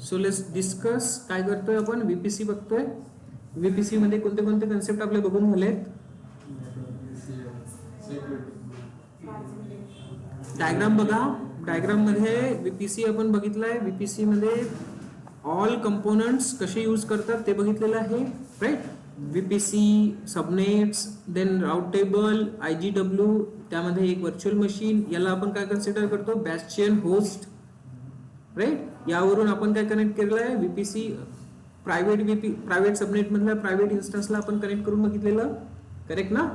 So let's discuss. काय करतोय आपण? VPC बघतोय. VPC मध्ये कोणते कोणते कन्सेप्ट आपले बघून झालेत? डायग्राम बघा. डायग्राम मध्ये VPC आपण बघितलंय. VPC मध्ये ऑल कंपोनंट्स कसे यूज करतात ते बघितलेलं आहे, right. VPC, subnets, then route table, IGW, त्यामध्ये एक व्हर्च्युअल मशीन, याला आपण काय कन्सिडर करतो? बॅस्टियन होस्ट, राईट. यावरून आपण काय कनेक्ट केलेलं आहे? VPC प्रायव्हेट सबनेट मधल्या प्रायव्हेट इन्स्टन्सला आपण कनेक्ट करून बघितलेलं, करेक्ट ना.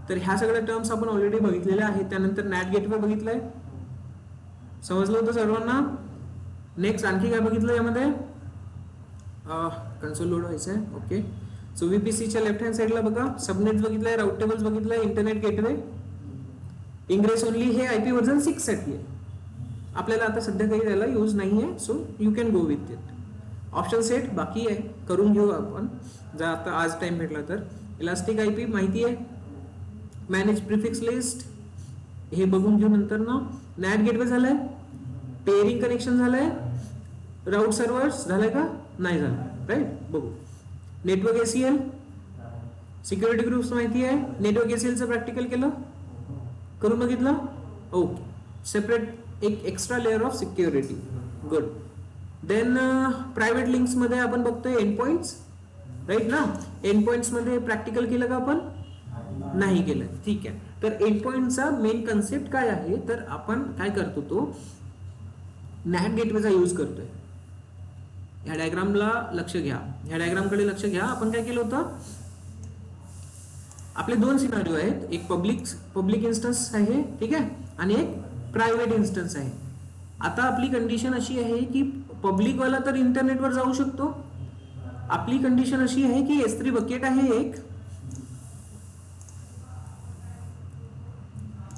तर ह्या सगळ्या टर्म्स आपण ऑलरेडी बघितलेल्या आहेत. त्यानंतर नॅट गेटवे बघितलंय, समजलं होतं सर्वांना. नेक्स्ट आणखी काय बघितलं यामध्ये? कन्सोल लोड व्हायचं आहे, ओके. सो VPCच्या लेफ्ट हँड साईडला बघा सबनेट्स बघितलंय, राउट टेबल्स बघितलंय, इंटरनेट गेटवे, इंग्रेस ओनली हे IP वर्जन 6 साठी आहे. आपल्याला आता सध्या काही त्याला यूज नाही आहे, so you can go with it. Option set बाकी आहे, करून घेऊ आपण जर आता आज टाइम भेटला तर. इलास्टिक IP माहिती आहे, मॅनेज प्रिफिक्स लिस्ट हे बघून घेऊ नंतर ना. नॅट गेटवे झालंय, पेअरिंग कनेक्शन झालंय, राउट सर्व्हर्स झालंय का? नाही झालं, राईट. बघू. नेटवर्क ACL, सिक्युरिटी ग्रुप्स माहिती आहे. नेटवर्क ACLचं प्रॅक्टिकल केलं, करून बघितलं, ओके. सेपरेट एक extra layer of security, good. Then private links मध्ये आपण बघतोय एंड पॉइंट्स, राईट ना. एंड पॉइंट्स मध्ये प्रॅक्टिकल केलं का आपण? नाही केलं, ठीक आहे. तर एंड पॉइंटचा मेन कन्सेप्ट काय आहे? तर आपण काय करतो तो नॅट गेटवेचा यूज करतोय. ह्या डायग्रामला लक्ष घ्या, ह्या डायग्रामकडे लक्ष घ्या. आपण काय केलं होतं? आपले दोन सिनारिओ आहेत, एक पब्लिक इन्स्टन्स आहे, ठीक आहे, आणि एक प्रायव्हेट इन्स्टन्स आहे. आता आपली कंडिशन अशी आहे की पब्लिक वाला तर इंटरनेटवर जाऊ शकतो. आपली कंडिशन अशी आहे की S3 बकेट आहे एक,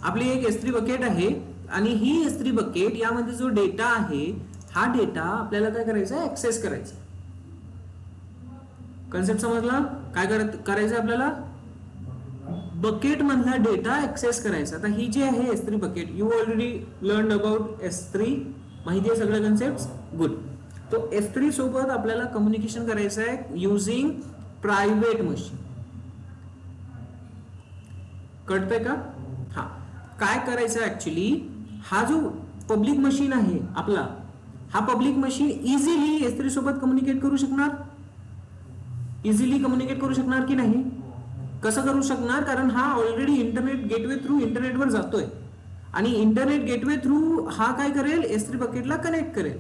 आपली एक S3 बकेट आहे आणि ही S3 बकेट यामध्ये जो डेटा आहे हा डेटा आपल्याला काय करायचा आहे? ऍक्सेस करायचा. कन्सेप्ट समजला? काय करायचं आपल्याला? बकेट मधला डेटा ऍक्सेस करायचा. आता ही जी आहे S3 bucket, you already learn about S3, माहिती आहे सगळं कन्सेप्ट, गुड. तो S3 सोबत आपल्याला कम्युनिकेशन करायचं आहे युजिंग प्रायव्हेट मशीन. कळतंय का? हा. काय करायचं ऍक्च्युली, हा जो पब्लिक मशीन आहे आपला, हा पब्लिक मशीन इझिली S3 सोबत कम्युनिकेट करू शकणार? इझिली कम्युनिकेट करू शकणार की नाही? कसं करू शकणार? कारण हा ऑलरेडी इंटरनेट गेटवे थ्रू इंटरनेटवर जातोय आणि इंटरनेट गेटवे थ्रू हा काय करेल? S3 बकेटला कनेक्ट करेल.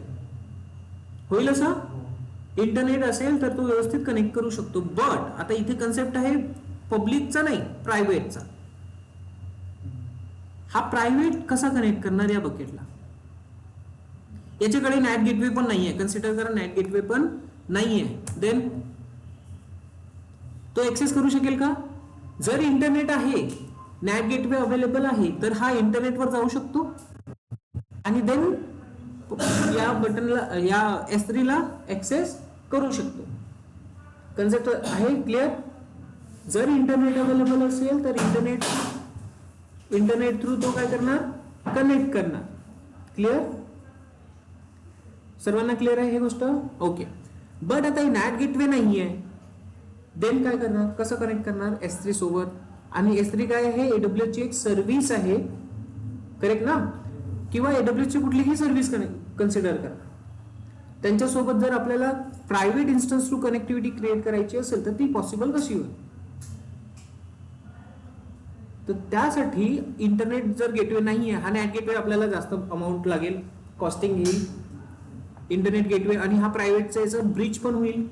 होईल असं? इंटरनेट असेल तर तो व्यवस्थित कनेक्ट करू शकतो. बट आता इथे कन्सेप्ट आहे पब्लिकचा नाही, प्रायव्हेटचा. हा प्रायव्हेट कसा कनेक्ट करणार या बकेटला? याच्याकडे नॅट गेटवे पण नाहीये, कन्सिडर करा नॅट गेटवे पण नाहीये. देन तो एक्सेस करू शकेल का? जर इंटरनेट आहे, नॅट गेटवे अवेलेबल आहे, तर हा इंटरनेटवर जाऊ शकतो आणि देन या बटनला, या S3 ला एक्सेस करू शकतो. कन्सेप्ट आहे क्लिअर? जर इंटरनेट अवेलेबल असेल तर इंटरनेट थ्रू तो काय करणार? कनेक्ट करणार. क्लिअर? सर्वांना क्लिअर आहे ही गोष्ट? ओके. बट आता नॅट गेटवे नाहीये, देन काय करणार? कसं कनेक्ट करणार S3 सोबत? आणि S3 काय आहे? AWS ची एक सर्व्हिस आहे, करेक्ट ना. किंवा AWS ची कुठलीही सर्व्हिस कन्सिडर करा. त्यांच्यासोबत जर आपल्याला private instance through connectivity create करायची असेल तर ती पॉसिबल कशी होईल? तर त्यासाठी इंटरनेट जर गेटवे नाहीये, हा नॅट गेटवे आपल्याला जास्त अमाऊंट लागेल, कॉस्टिंग येईल इंटरनेट गेटवे, आणि हा प्रायव्हेटचा याचा ब्रिज पण होईल.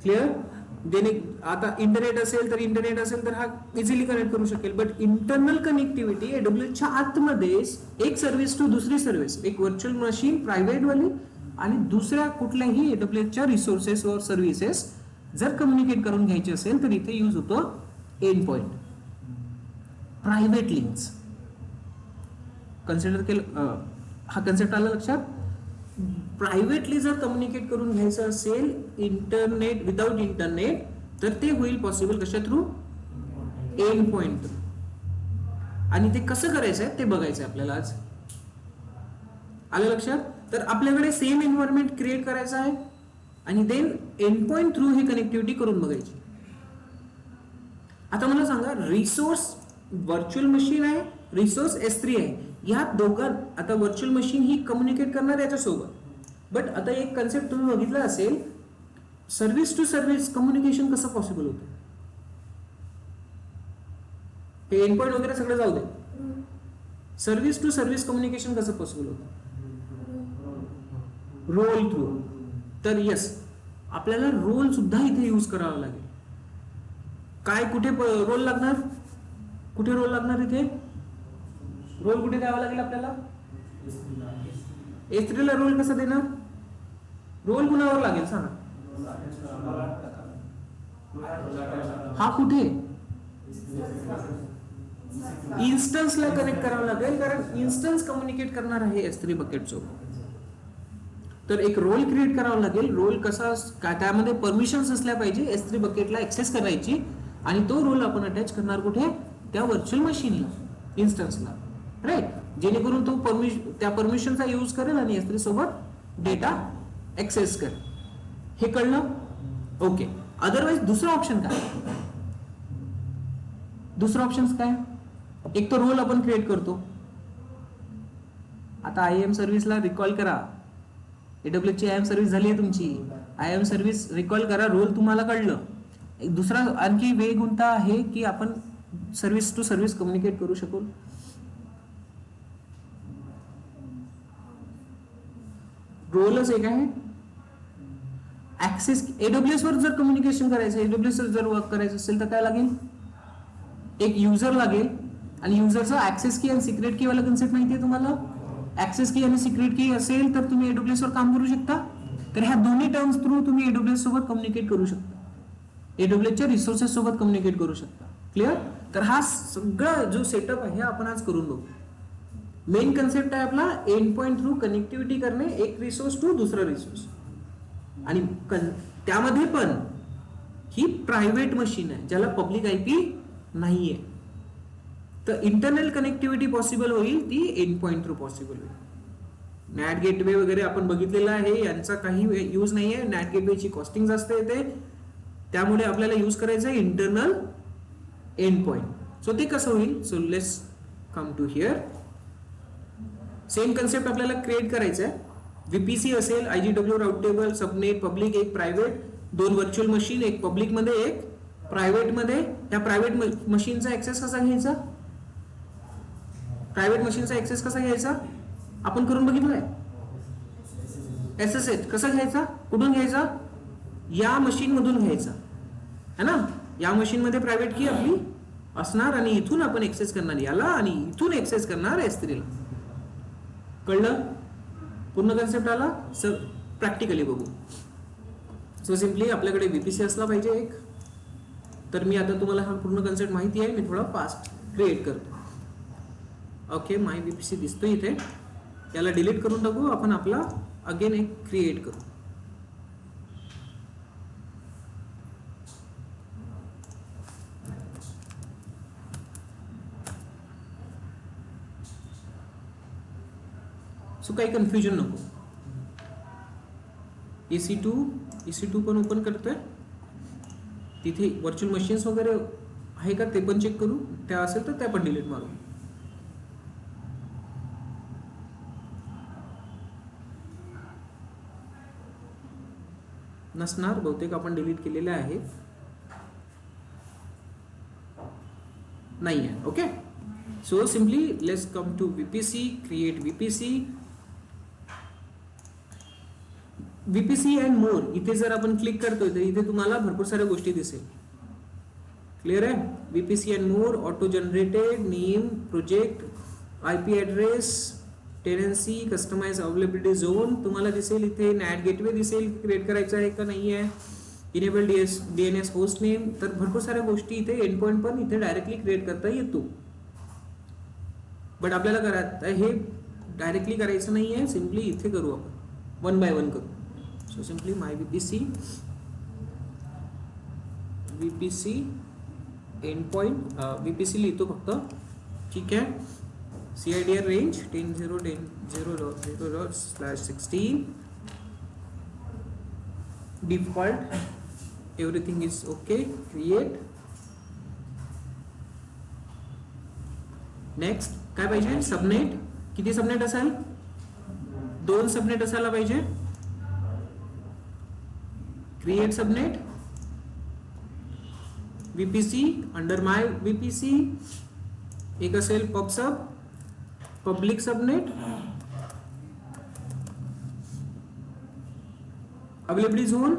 क्लिअर? आता इंटरनेट असेल तर हा इझिली कनेक्ट करू शकेल. बट इंटरनल कनेक्टिव्हिटी AWS च्या आतमध्ये एक सर्व्हिस टू दुसरी सर्व्हिस, एक व्हर्च्युअल मशीन प्रायव्हेट वाली आणि दुसऱ्या कुठल्याही AWS च्या रिसोर्सेस व सर्व्हिसेस जर कम्युनिकेट करून घ्यायची असेल तर इथे यूज होतो end point, private links. Consider केलं? हा कन्सेप्ट आला लक्षात? प्रायव्हेटली जर कम्युनिकेट करून घ्यायचं असेल इंटरनेट विदाउट इंटरनेट, तर ते होईल पॉसिबल कशा थ्रू? End point. आणि ते कसं करायचं आहे ते बघायचं आपल्याला आज. आलं लक्षात? तर आपल्याकडे सेम एन्व्हायरमेंट क्रिएट करायचं आहे आणि देन एंड पॉइंट थ्रू ही कनेक्टिव्हिटी करून बघायची. आता मला सांगा, रिसोर्स व्हर्च्युअल मशीन आहे, रिसोर्स S3 आहे, या दोघां आता व्हर्च्युअल मशीन ही कम्युनिकेट करणार याच्यासोबत. बट आता एक कन्सेप्ट तुम्ही बघितला असेल, सर्व्हिस टू सर्व्हिस कम्युनिकेशन कसं पॉसिबल होतं. हे एंड पॉइंट वगैरे सगळं जाऊ दे, सर्व्हिस टू सर्व्हिस कम्युनिकेशन कसं पॉसिबल होतं. Role through. तर यस, आपल्याला रोल सुद्धा इथे यूज करावा लागेल. काय कुठे रोल लागणार, कुठे रोल लागणार, इथे रोल कुठे द्यावा लागेल आपल्याला. S3 ला रोल कसा देणार, रोल कुणावर लागेल सांगा. हा कुठे इन्स्टन्सला कनेक्ट करावं लागेल, कारण इन्स्टन्स कम्युनिकेट करणार आहे S3 बकेट सोबत. तर एक रोल क्रिएट करावा लागेल. रोल कसा, त्यामध्ये परमिशन्स असल्या पाहिजे S3 बकेटला ऍक्सेस करायची, आणि तो रोल आपण अटॅच करणार कुठे, त्या व्हर्च्युअल मशीनला, इन्स्टन्सला, राईट. जेणेकरून तो त्या परमिशनचा यूज करेल आणि S3 सोबत डेटा ऍक्सेस करेल. हे कळलं, ओके. अदरवाइज दुसरा ऑप्शन काय, दुसरा ऑप्शन काय, एक तर रोल आपण क्रिएट करतो. आता IAM सर्व्हिसला रिकॉल करा, AWS ची IAM सर्व्हिस झाली आहे तुमची, IAM सर्व्हिस रिकॉल करा, रोल तुम्हाला कळलं. एक दुसरा आणखी वे कोणता आहे की आपण सर्व्हिस टू सर्व्हिस कम्युनिकेट करू शकू. रोलच एक आहे. ऍक्सेस AWS वर जर कम्युनिकेशन करायचं, AWS वर जर वर्क करायचं असेल तर काय लागेल, एक युजर लागेल, आणि युजरचा ऍक्सेस की आणि सिक्रेट की वाला कन्सेप्ट माहिती आहे तुम्हाला. ऍक्सेस की आणि सिक्रेट की असेल तर तुम्ही AWS वर काम करू शकता. तर ह्या दोन्ही टर्म्स थ्रू तुम्ही AWS सोबत कम्युनिकेट करू शकता, AWS च्या रिसोर्सेस सोबत कम्युनिकेट करू शकता. क्लिअर. तर हा सगळा जो सेटअप आहे आपण आज करून बघू. मेन कन्सेप्ट आहे आपला एंड पॉइंट थ्रू कनेक्टिव्हिटी करणे, एक रिसोर्स टू दुसरा रिसोर्स. आणि त्यामध्ये पण ही प्रायव्हेट मशीन आहे ज्याला पब्लिक IP नाहीये. तर इंटरनल कनेक्टिव्हिटी पॉसिबल होईल ती एंड पॉइंट थ्रू पॉसिबल होईल. नॅट गेटवे वगैरे आपण बघितलेला आहे, यांचा काही यूज नाहीये. नॅट गेटवेची कॉस्टिंग जास्त येते, त्यामुळे आपल्याला यूज करायचं आहे इंटरनल एंड पॉइंट. सो ते कसं होईल, so let's come to here. Same concept आपल्याला क्रिएट करायचं आहे. VPC असेल, IGW route table, subnet, public, एक प्रायव्हेट, दोन व्हर्च्युअल मशीन, एक पब्लिक मध्ये एक प्रायव्हेट मध्ये. त्या प्रायव्हेट मशीनचा ऍक्सेस कसा घ्यायचा, प्रायव्हेट मशीनचा ऍक्सेस कसा घ्यायचा आपण करून बघितलंय. SSH कसा घ्यायचा, कुठून घ्यायचा, या मशीन मधून घ्यायचा है ना. या मशीन मध्ये प्रायव्हेट की आपली असणार आणि इथून आपण ऍक्सेस करणार याला आणि इथून ऍक्सेस करणार S3 ला. कळलं, पूर्ण कन्सेप्ट आला. सर प्रॅक्टिकली बघू. सो सिम्पली आपल्याकडे VPC असला पाहिजे एक. तर मी आता तुम्हाला हा पूर्ण कन्सेप्ट माहिती आहे, मी थोडा फास्ट क्रिएट करतो. ओके, माय VPC दिसतोय इथे. याला डिलीट करून टाकू, आपण आपला अगेन एक क्रिएट करू. सो काही कन्फ्युजन नको. EC2 पण ओपन करतोय. तिथे व्हर्च्युअल मशीन्स वगैरे आहे का ते पण चेक करू, त्या असेल तर त्या पण डिलीट मारू. नसणार बहुतेक, आपण डिलीट केलेले आहेत. नाही आहे. Okay, so simply let's come to VPC, create VPC and more. इथे जर आपण क्लिक करतोय तर इथे तुम्हाला भरपूर साऱ्या गोष्टी दिसेल. क्लिअर आहे. VPC and more, auto generated, name, project, IP address, tenancy, customize availability zone तुम्हाला दिसेल. इथे नॅट गेटवे दिसेल, क्रिएट करायचं आहे का नाही आहे, इनेबल DNS होस्ट नेम. तर भरपूर साऱ्या गोष्टी इथे एंड पॉइंट पण इथे डायरेक्टली क्रिएट करता येतो. बट आपल्याला करायचं हे डायरेक्टली करायचं नाही आहे, सिम्पली इथे करू आपण, वन बाय वन करू. सो सिम्पली माय VPC एंड पॉइंट, VPC लिहितो फक्त. ठीक आहे, CIDR range 10.0.0.0/16 default, everything is okay. Create. Next काय पाहिजे? सबनेट. किती सबनेट असेल? 2 सबनेट असायला पाहिजे. Create subnet. VPC under my VPC. एक असेल pubsub, public subnet. Availability zone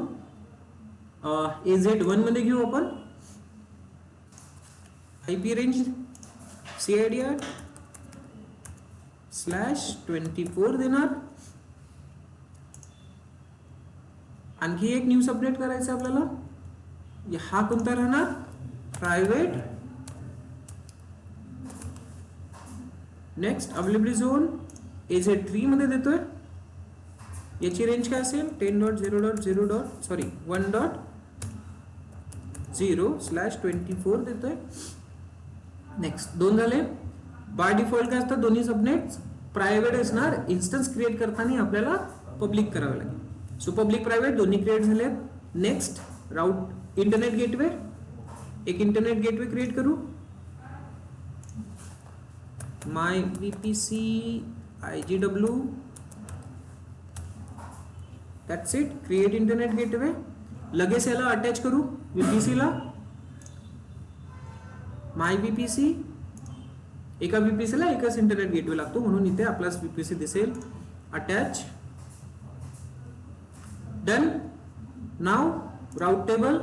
AZ1 मध्ये घेऊ आपण. IP रेंज CIDR /24 देणार. आणखी एक न्यू सबनेट करायचं आपल्याला. हा कोणता राहणार? Private. Next availability zone AZ3 मध्ये देतोय. याची रेंज काय असेल? 1.0.0.1.0/24 देतोय. नेक्स्ट 2 झाले. बाय डिफॉल्ट काय असतं? दोन्ही सबनेट्स प्रायव्हेट असणार. इन्स्टन्स क्रिएट करताना आपल्याला पब्लिक करावे लागेल. सो पब्लिक प्रायव्हेट दोन्ही क्रिएट झालेत. नेक्स्ट राउट इंटरनेट गेटवे. एक इंटरनेट गेटवे क्रिएट करू. माय VPC IGW. That's it. Create internet gateway. लगेच याला अटॅच करू VPC ला. माय VPC. एका VPC ला एकच इंटरनेट गेटवे लागतो म्हणून इथे आपलाच VPC दिसेल. अटॅच. डन. नाव राउट टेबल.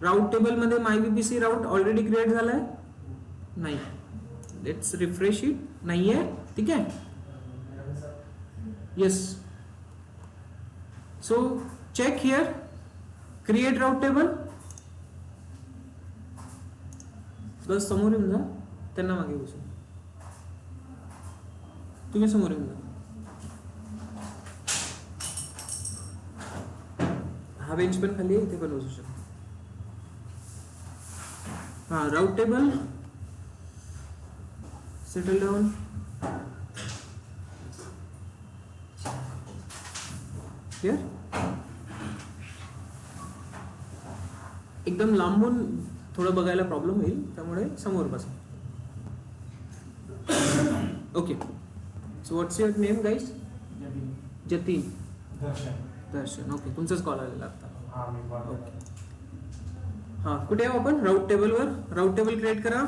राउट टेबल मध्ये my VPC route already create झालाय. नाही. Let's refresh it. नाहीये. ठीक आहे. Yes. So check here. Create route table. बस समोर येऊन जा. त्यांना मागे बसू. तुम्ही समोर येऊन जा. हा बेंच पण खाली आहे. इथे पण बसू शकतो. हा राउट टेबल. Settle down. क्लियर. एकदम लांबून थोडं बघायला प्रॉब्लेम होईल त्यामुळे समोर बसा. Okay. So what's your name guys? Jatin. Darshan. Okay. तुमचाच कॉल आलेला आता. ओके. हां कुठे आहो आपण? राऊट टेबलवर. राऊट टेबल क्रिएट करा.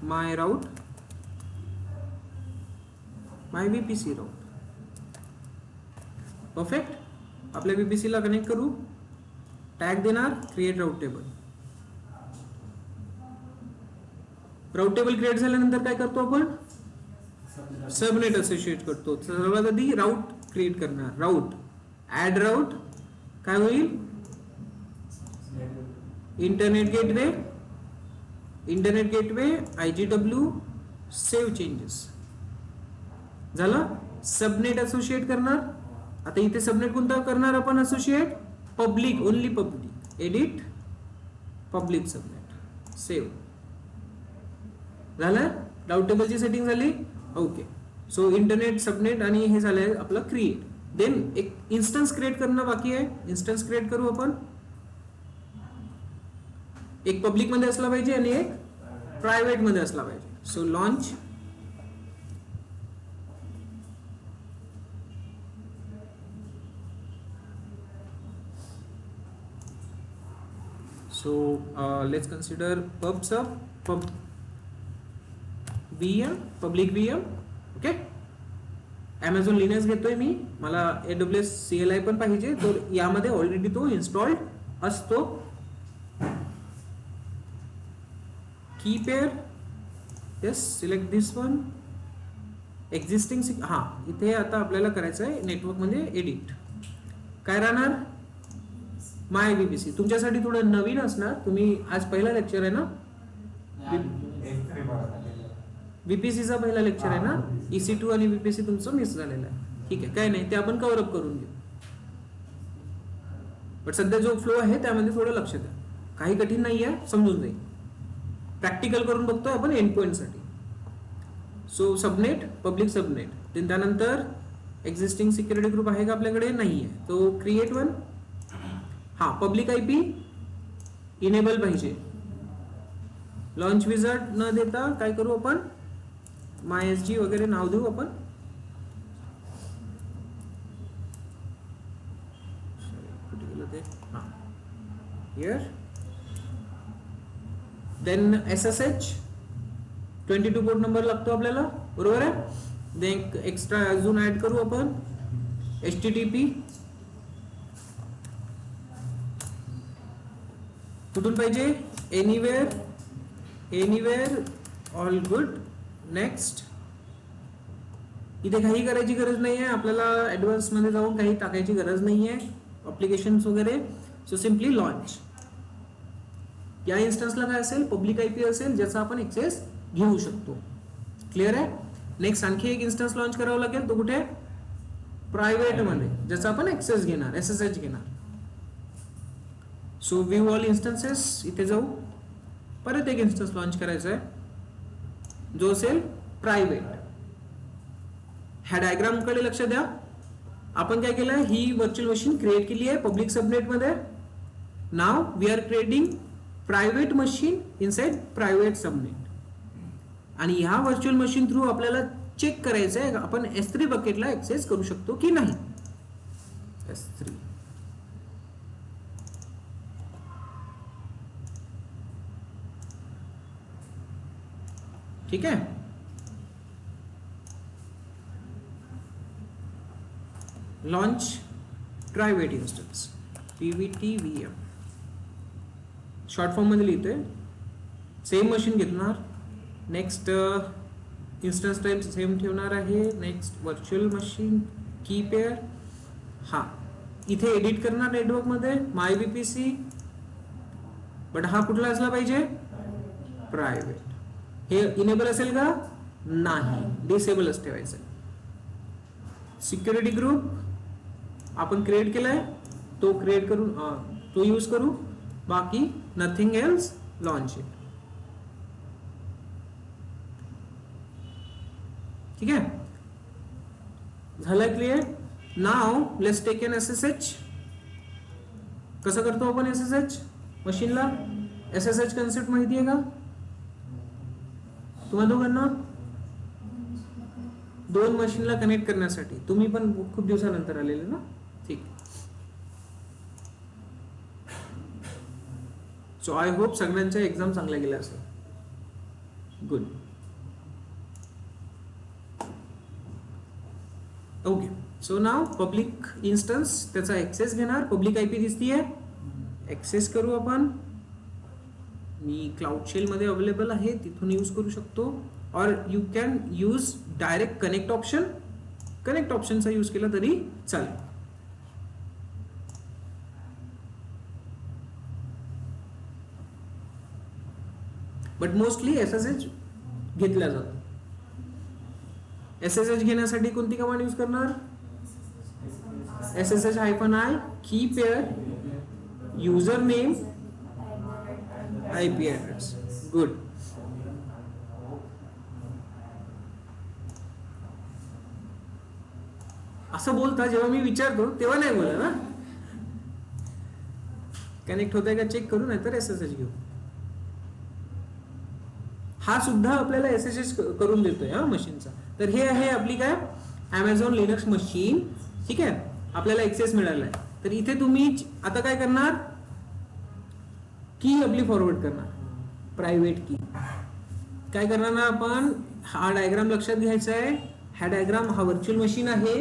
My route. My VPC route. Perfect. आपल्या VPC ला कनेक्ट करू. टॅग देणार. Create route table. Route table create झाल्यानंतर काय करतो आपण? सबनेट असोसिएट करतो. सर्वात आधी राऊट क्रिएट करणार. राऊट. Add route. काय होईल? Internet gateway. Internet gateway IGW. Save changes. झालं. सबनेट असोसिएट करणार. आता इथे सबनेट कोणता करणार आपण? Associate public. Only public. Edit public subnet. Save. झालं. राऊट टेबलची सेटिंग झाली. ओके. सो इंटरनेट सबनेट आणि हे झालंय आपलं क्रिएट. देन एक इन्स्टन्स क्रिएट करणं बाकी आहे. इन्स्टन्स क्रिएट करू आपण. एक पब्लिक मध्ये असला पाहिजे आणि एक प्रायव्हेट मध्ये असला पाहिजे. So launch. So let's consider PubSub, Pub VM, Public VM. Okay. Amazon Linux घेतोय मी. मला AWS CLI पण पाहिजे. तर यामध्ये ऑलरेडी तो इन्स्टॉल्ड असतो. की पेअर. येस. सिलेक्ट दिस वन. एक्झिस्टिंग. हा इथे आता आपल्याला करायचं आहे नेटवर्क मध्ये एडिट. काय राहणार? माय VPC. तुमच्यासाठी थोडं नवीन असणार. तुम्ही आज पहिला लेक्चर आहे ना? VPC चा पहिला लेक्चर आहे ना? EC2 आणि VPC तुमचं मिस झालेलं आहे. ठीक आहे. काय नाही. ते आपण कव्हर अप करून घेऊ. पण सध्या जो फ्लो आहे त्यामध्ये थोडं लक्ष द्या. काही कठीण नाही आहे. समजून जाईल. प्रॅक्टिकल करून बघतोय आपण एंड पॉइंट साठी. So subnet, public subnet. त्यानंतर एक्झिस्टिंग सिक्युरिटी ग्रुप आहे का आपल्याकडे? नाहीये. तो क्रिएट वन. हा पब्लिक आयपी इनेबल पाहिजे. लॉन्च विझार्ड न देता काय करू आपण? MySG वगैरे नाव देऊ आपण. कुठे गेलं ते? हा here. Then SSH 22 port number लागतो आपल्याला, बरोबर आहे. देन एक्स्ट्रा अजून ऍड करू आपण HTTP. कुठून पाहिजे? Anywhere all good. नेक्स्ट. इथे काही करायची गरज नाही आहे आपल्याला, ऍडव्हान्स मध्ये जाऊन काही टाकायची गरज नाही आहे अप्लिकेशन्स वगैरे. So simply launch. या इन्स्टन्सला काय असेल? पब्लिक आयपी असेल ज्याचा आपण एक्सेस घेऊ शकतो. क्लिअर आहे. नेक्स्ट आणखी एक इन्स्टन्स लॉन्च करावं लागेल. तो कुठे? प्रायव्हेट मध्ये, ज्याचा आपण एक्सेस घेणार, SSH घेणार. सो व्ह्यू ऑल इन्स्टन्सेस, इथे जाऊ. परत एक इन्स्टन्स लॉन्च करायचा आहे जो असेल प्रायव्हेट. ह्या डायग्राम कडे लक्ष द्या. आपण काय केलंय? ही व्हर्च्युअल मशीन क्रिएट केली आहे पब्लिक सबनेट मध्ये. नाव we are creating private machine inside private subnet. आणि ह्या व्हर्च्युअल मशीन थ्रू आपल्याला चेक करायचं आहे आपण S3 बकेटला एक्सेस करू शकतो की नाही. S3 ठीक आहे. Launch private instance PVTVM short form मध्ये लिहितोय. सेम मशीन घेणार. नेक्स्ट इन्स्टन्स टाइप सेम ठेवणार आहे. नेक्स्ट व्हर्च्युअल मशीन की पेअर. हा इथे एडिट करणार नेटवर्क मध्ये MyVPC. बट हा कुठला असला पाहिजे? प्रायव्हेट. हे इनेबल असेल का? नाही, डिसेबलच ठेवायचं. सिक्युरिटी ग्रुप आपण क्रिएट केलाय, तो क्रिएट करून तो यूज करू. बाकी नथिंग एल्स. Launch it. ठीक आहे. झालं क्लिअर. नाव लेट्स टेक एन SSH. कसं करतो आपण SSH मशीनला? SSH कन्सेप्ट माहिती आहे का तुम्हा दोघांना? दोन मशीनला कनेक्ट करण्यासाठी. तुम्ही पण खूप दिवसानंतर आलेले ना. ठीक. सो आय होप सगळ्यांच्या एक्झाम चांगल्या गेल्या असेल. गुड. ओके. सो नाव पब्लिक इन्स्टन्स, त्याचा एक्सेस घेणार. पब्लिक आयपी दिसतीये, एक्सेस करू आपण. मी क्लाउड शेल मध्ये अवेलेबल आहे, तिथून यूज करू शकतो. Or you can use direct connect option. Connect ऑप्शनचा यूज केला तरी चालेल. बट मोस्टली SSH घेतला जातो. SSH घेण्यासाठी कोणती कमांड यूज करणार? SSH-i की pair user name IP address. Good. असं बोलता जेव्हा मी विचारतो तेव्हा नाही बोला ना. कनेक्ट होतंय का चेक करू, नाहीतर SSH घेऊ. हा सुद्धा आपल्याला SSH करून देतोय हा मशीनचा. तर हे आहे आपली काय Amazon Linux मशीन. ठीक आहे. आपल्याला एक्सेस मिळाला आहे. तर इथे तुम्ही आता काय करणार? की आपली फॉरवर्ड करणार, प्रायव्हेट की. काय करणार ना आपण? हा डायग्राम लक्षात घ्यायचा आहे. हा डायग्राम, हा व्हर्च्युअल मशीन आहे.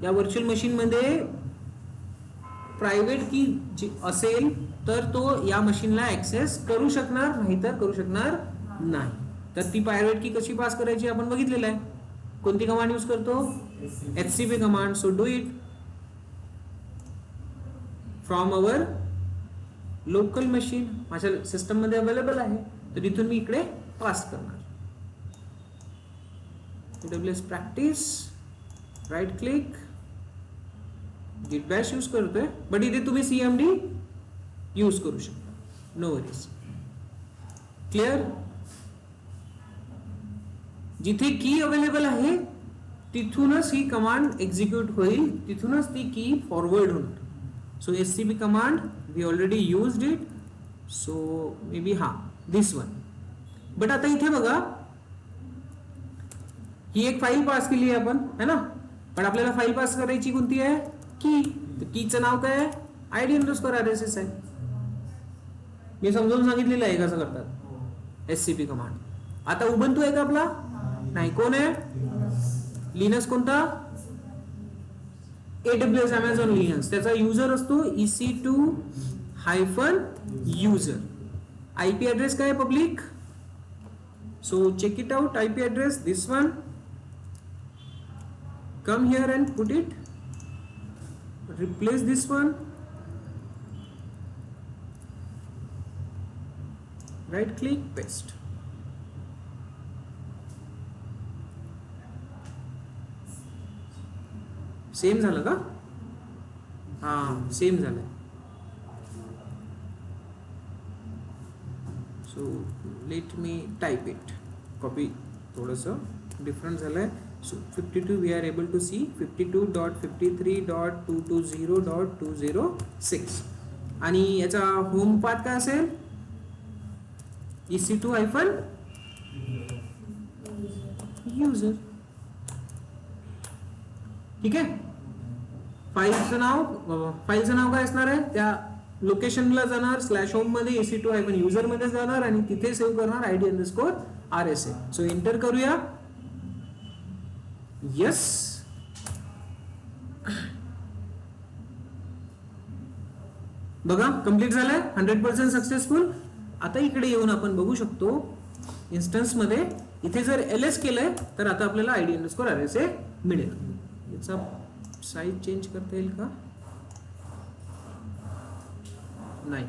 या व्हर्च्युअल मशीन मध्ये प्रायव्हेट की जी असेल तर तो या मशीनला ऍक्सेस करू शकणार, नाहीतर करू शकणार नाही. तर ती प्रायव्हेट की कशी पास करायची आपण बघितलेलं आहे. कोणती कमांड यूज करतो? HCP command. So do it from our local machine. माझ्या सिस्टम मध्ये अवेलेबल आहे, तर इथून मी इकडे पास करणार. AWS प्रॅक्टिस, राईट क्लिक, गिट बॅश यूज करतोय. बट इथे तुम्ही CMD यूज करू शकता, नो वरीज. क्लिअर. जिथे की अवेलेबल आहे तिथूनच ही कमांड एक्झिक्यूट होईल, तिथूनच ती की फॉरवर्ड होणार. So SCP command we already used it, so may be हा दिस वन. बट आता इथे बघा, ही एक फाईल पास केली आहे आपण, है ना, पण आपल्याला फाईल पास करायची कोणती आहे, की. कीचं नाव काय आहे, ID_RSS आहे. मी समजावून सांगितलेलं आहे कसं करतात एससीपी कमांड. आता उबंतू आहे का आपला, नाही. कोण आहे, लिनक्स कोणता, AWS Amazon लिनक्स. त्याचा युजर असतो EC2-user. IP ॲड्रेस काय आहे, public. So check it out, IP address this one. Come here and put it, replace this one, right click, paste. Same झालं का, हा सेम झालं. So let me type it, copy थोडंसं different झालंय. So 52 we are able to see 52.53.220.206 आणि याचा home path काय असेल, EC2-user. ठीक आहे. फाईलचं नाव काय असणार आहे, त्या लोकेशनला जाणार, /home मध्ये EC2-user मध्ये जाणार आणि तिथे सेव्ह करणार ID_RSA. सो एंटर करूया. यस, बघा कंप्लीट झालंय, 100% सक्सेसफुल. आता इकडे येऊन आपण बघू शकतो इन्स्टन्स मध्ये, इथे जर ls केलंय तर आता आपल्याला ID_RSA मिळेल. याचा साईज चेंज करता येईल का, नाही.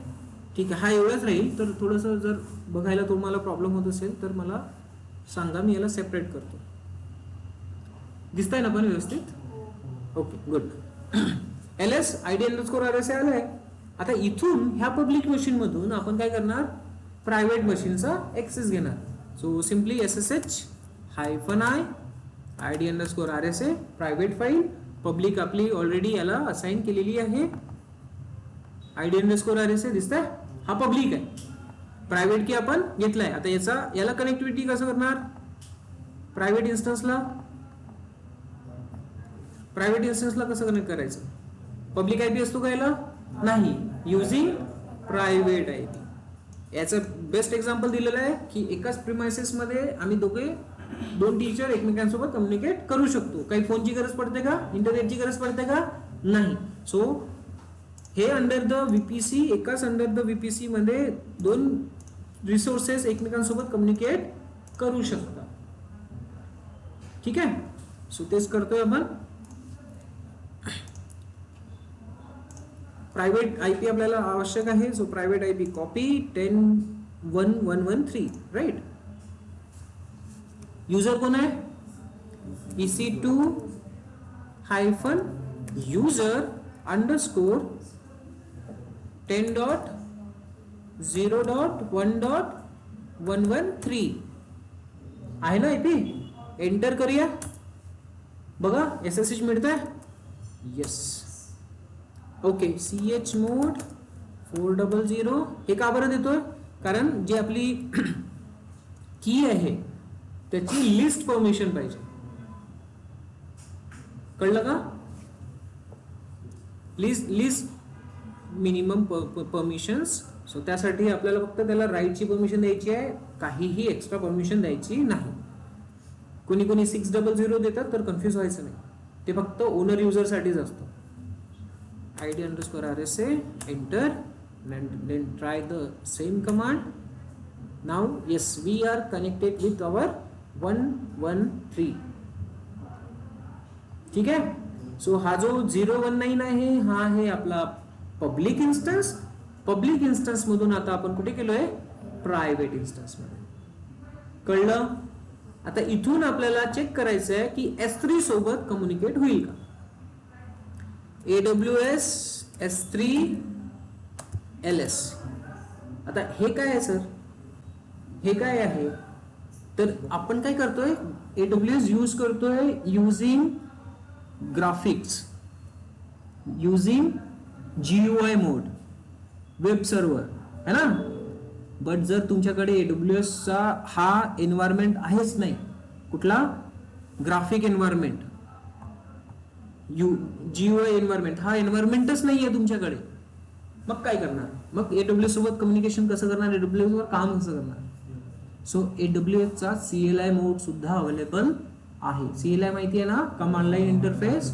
ठीक आहे, हा एवढाच राहील. तर थोडंसं जर बघायला तुम्हाला प्रॉब्लेम होत असेल तर मला सांगा, मी याला सेपरेट करतो. दिसतंय ना पण व्यवस्थित, ओके गुड. ls ID_RSA आलाय. आता इथून ह्या पब्लिक मशीन मधून आपण काय करणार, प्रायव्हेट मशीनचा ऍक्सेस घेणार. So simply SSH-i ID_RSA private file, public आपली ऑलरेडी याला असाइन केलेली आहे. ID_RSA दिसतंय, हा पब्लिक आहे. प्रायव्हेट की आपण घेतलाय. आता याला कनेक्टिव्हिटी कसं करणार, प्रायव्हेट इन्स्टन्सला कसं कनेक्ट करायचं, पब्लिक IP असतो का याला, नाही, युजिंग प्रायव्हेट IP. याचं बेस्ट एक्झाम्पल दिलेलं आहे की एकाच प्रिमायसेस मध्ये आम्ही दोन टीचर एकमेकांसोबत कम्युनिकेट करू शकतो. काही फोनची गरज पडते का, इंटरनेटची गरज पडते का, नाही. सो हे अंडर द VPC, एकाच अंडर द VPC मध्ये दोन रिसोर्सेस एकमेकांसोबत कम्युनिकेट करू शकतात. ठीक आहे, सो तेच करतोय आपण. प्रायव्हेट IP आपल्याला आवश्यक आहे. So private IP copy 10.1.1.1.3, right. User कोण आहे, EC2-user_10.0.1.1.3 आहे ना IP. एंटर करूया, बघा SSH मिळतंय. Yes, okay. chmod 400. हे का बरं देतोय, कारण जी आपली की आहे त्याची लिस्ट परमिशन पाहिजे. कळलं का, लिस्ट मिनिमम परमिशन्स. सो त्यासाठी आपल्याला फक्त त्याला राईटची परमिशन द्यायची आहे, काहीही एक्स्ट्रा परमिशन द्यायची नाही. कोणी 600 देतात तर कन्फ्युज व्हायचं नाही, ते फक्त ओनर युजर साठीच असतं. ID_RSA, enter, then try the same command. Now yes, we are connected with our 113. ठीक आहे. सो हा जो 019 आहे हा आहे आपला पब्लिक इन्स्टन्स. पब्लिक इन्स्टन्स मधून आता आपण कुठे केलोय, प्रायव्हेट इन्स्टन्स मध्ये. कळलं. आता इथून आपल्याला चेक करायचं आहे की S3 सोबत कम्युनिकेट होईल का. AWS S3 LS. आता हे काय आहे सर, हे काय आहे, तर आपण काय करतोय, AWS यूज करतोय युझिंग ग्राफिक्स, युझिंग GUI मोड, वेब सर्व्हर है ना. बट जर तुमच्याकडे AWS चा हा एन्व्हायरमेंट आहेच नाही, कुठला ग्राफिक एन्व्हायरमेंट, GUI एन्व्हायरमेंट, हा एन्व्हायरमेंटच नाहीये तुमच्याकडे, मग काय करणार? मग AWS सोबत कम्युनिकेशन कसं करणार? AWS वर काम कसं करणार? सो AWS चा CLI मोड सुद्धा अवेलेबल आहे. CLI माहिती आहे ना, कमांड लाईन इंटरफेस.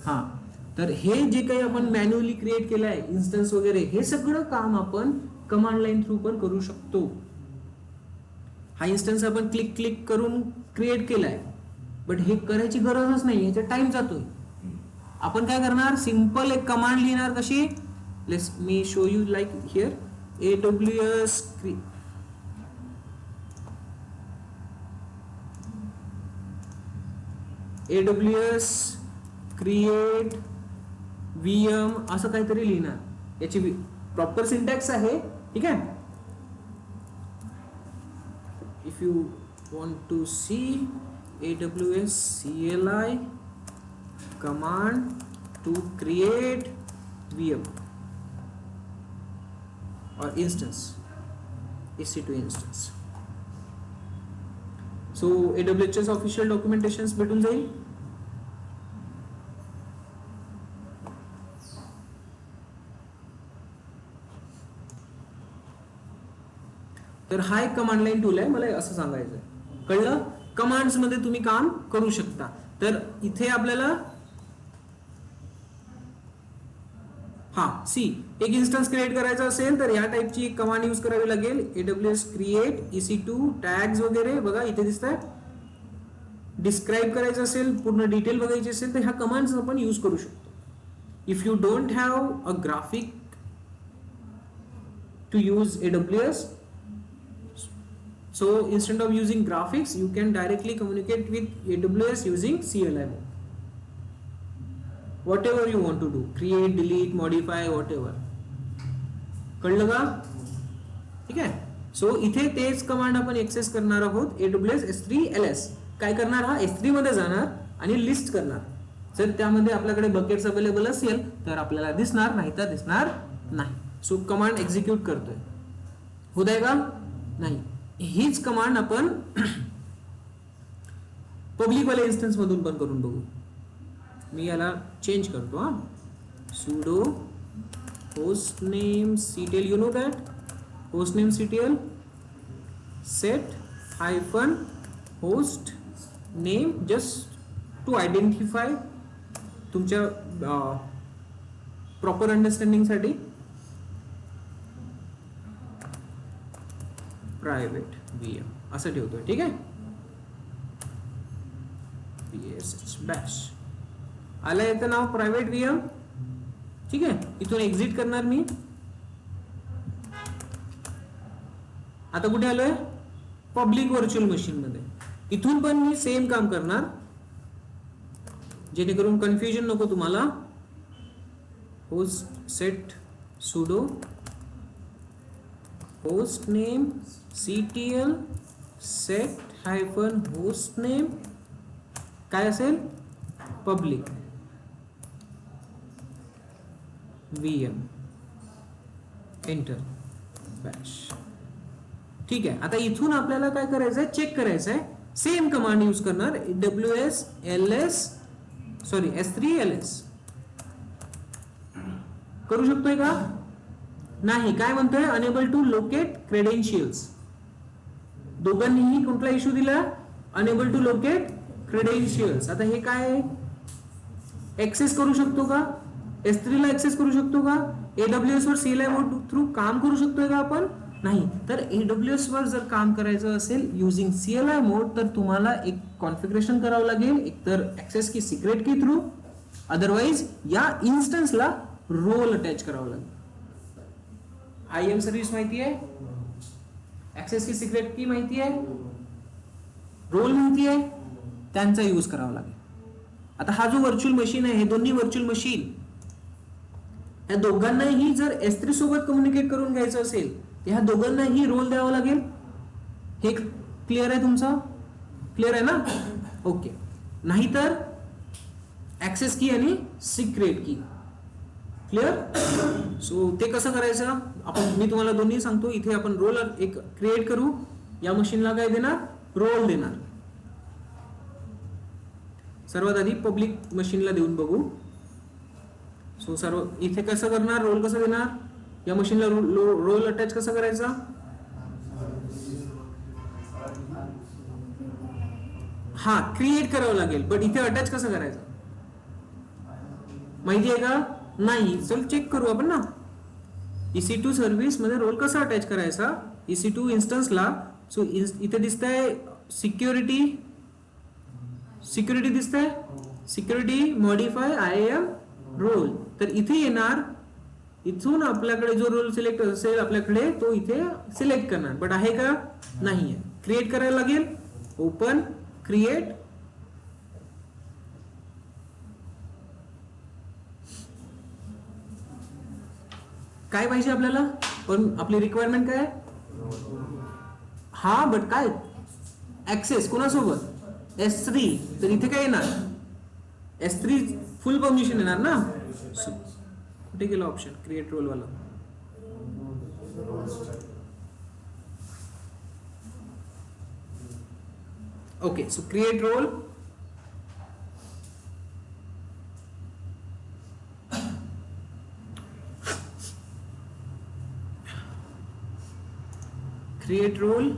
हा, तर हे जे काही आपण मॅन्युअली क्रिएट केलं आहे इन्स्टन्स वगैरे, हे सगळं काम आपण कमांड लाईन थ्रू पण करू शकतो. हा इन्स्टन्स आपण क्लिक करून क्रिएट केलाय, बट हे करायची गरजच नाही, याचा टाइम जातोय. आपण काय करणार? सिंपल एक कमांड लिहिणार. कशी? Let's me show you like here. AWS create VM असं काहीतरी लिहिणार. याची प्रॉपर सिंटॅक्स आहे, ठीक आहे. If you want to see AWS CLI command to create VM or instance, EC2 instance. So AWS official documentations भेटून जाईल. तर हा एक कमांड लाईन टूल आहे, मला असं सांगायचं आहे. कळलं? कमांड्स मध्ये तुम्ही काम करू शकता. तर इथे आपल्याला एक इन्स्टन्स क्रिएट करायचा असेल तर या टाइपची एक कमांड यूज करावी लागेल. AWS क्रिएट EC2 टॅग्स वगैरे बघा इथे दिसत आहे. डिस्क्राईब करायचं असेल, पूर्ण डिटेल बघायची असेल, तर ह्या कमांड्स आपण यूज करू शकतो. If you don't have a graphic to use AWS, so instead of using graphics you can directly communicate with AWS using CLI mode. Whatever you want to do, create, delete, modify, whatever. कळलं का? ठीक आहे. So इथे तेच command आपण access करणार आहोत. AWS S3 LS काय करणार? हा S3 मध्ये जाणार आणि लिस्ट करणार. जर त्यामध्ये आपल्याकडे बकेट्स अवेलेबल असेल तर आपल्याला दिसणार, नाही तर दिसणार नाही. सो कमांड एक्झिक्यूट करतोय, होत आहे का? नाही. हीच कमांड आपण पब्लिक वाले इन्स्टन्स मधून पण करून बघू. मी याला चेंज करतो. हा, sudo hostname ctl, you know that hostname ctl set -host name just to identify तुमच्या प्रॉपर अंडरस्टँडिंग साठी. प्रायव्हेट VM असं ठेवतोय, ठीक आहे. PSH bash आला येतं नाव प्रायव्हेट VM, ठीक आहे. इथून एक्झिट करणार मी. आता कुठे आलोय? पब्लिक व्हर्च्युअल मशीन मध्ये. इथून पण मी सेम काम करणार, जेणेकरून कन्फ्युजन नको तुम्हाला. Host set sudo hostname ctl set -hostname काय असेल? Public VM enter Bash. ठीक आहे. आता इथून आपल्याला काय करायचं आहे? चेक करायचं आहे. सेम कमांड यूज करणार. S3 LS करू शकतोय का? नाही. काय म्हणतोय? Unable to locate credentials. दोघांनीही कुठला इश्यू दिला? Unable to locate credentials. आता हे काय एक्सेस करू शकतो का? S3 ला एक्सेस करू शकतो का? AWS वर CLI मोड थ्रू काम करू शकतोय का आपण? नाही. तर AWS वर जर काम करायचं असेल युजिंग CLI मोड, तर तुम्हाला एक कॉन्फिगरेशन करावं लागेल, एकतर ऍक्सेस की सिक्रेट की थ्रू, अदरवाइज या इन्स्टन्सला रोल अटॅच करावं लागेल. IAM सर्व्हिस माहिती आहे, ऍक्सेस की सिक्रेट की माहिती आहे, रोल माहिती आहे, त्यांचा यूज करावा लागेल. आता हा जो व्हर्च्युअल मशीन आहे, हे दोन्ही व्हर्च्युअल मशीन, या दोघांनाही जर S3 सोबत कम्युनिकेट करून घ्यायचं असेल, ह्या दोघांनाही रोल द्यावा लागेल. हे क्लिअर आहे तुमचं? क्लिअर आहे ना? ओके, नाहीतर ऍक्सेस की आणि सिक्रेट की. क्लिअर? सो ते कसं करायचं आपण, मी तुम्हाला दोन्ही सांगतो. इथे आपण रोल एक क्रिएट करू, या मशीनला काय देणार, रोल देणार. सर्वात आधी पब्लिक मशीनला देऊन बघू. सो सर्व इथे कसं करणार, रोल कसं देणार, या मशीनला रोल अटॅच कसं करायचा. हा क्रिएट करावं लागेल, बट इथे अटॅच कसं करायचं माहिती आहे का? नाही. चल चेक करू आपण ना. EC2 सर्व्हिस मध्ये रोल कसा अटॅच करायचा EC2 इन्स्टन्सला. सो इथे दिसतंय सिक्युरिटी, सिक्युरिटी दिसतंय, सिक्युरिटी मॉडिफाय IAM रोल. तर इथे येणार, इथून आपल्याकडे जो रोल सिलेक्ट असेल आपल्याकडे तो इथे सिलेक्ट करणार. बट आहे का? नाहीये. क्रिएट करायला लागेल. Open, create. काय पाहिजे आपल्याला, पण आपली रिक्वायरमेंट काय? हा, बट काय ऍक्सेस कोणासोबत, S3. तर इथे काय येणार, S3 फुल परमिशन येणार ना. कुठे गेला ऑप्शन क्रिएट रोल वाला. Okay, so create role. Create role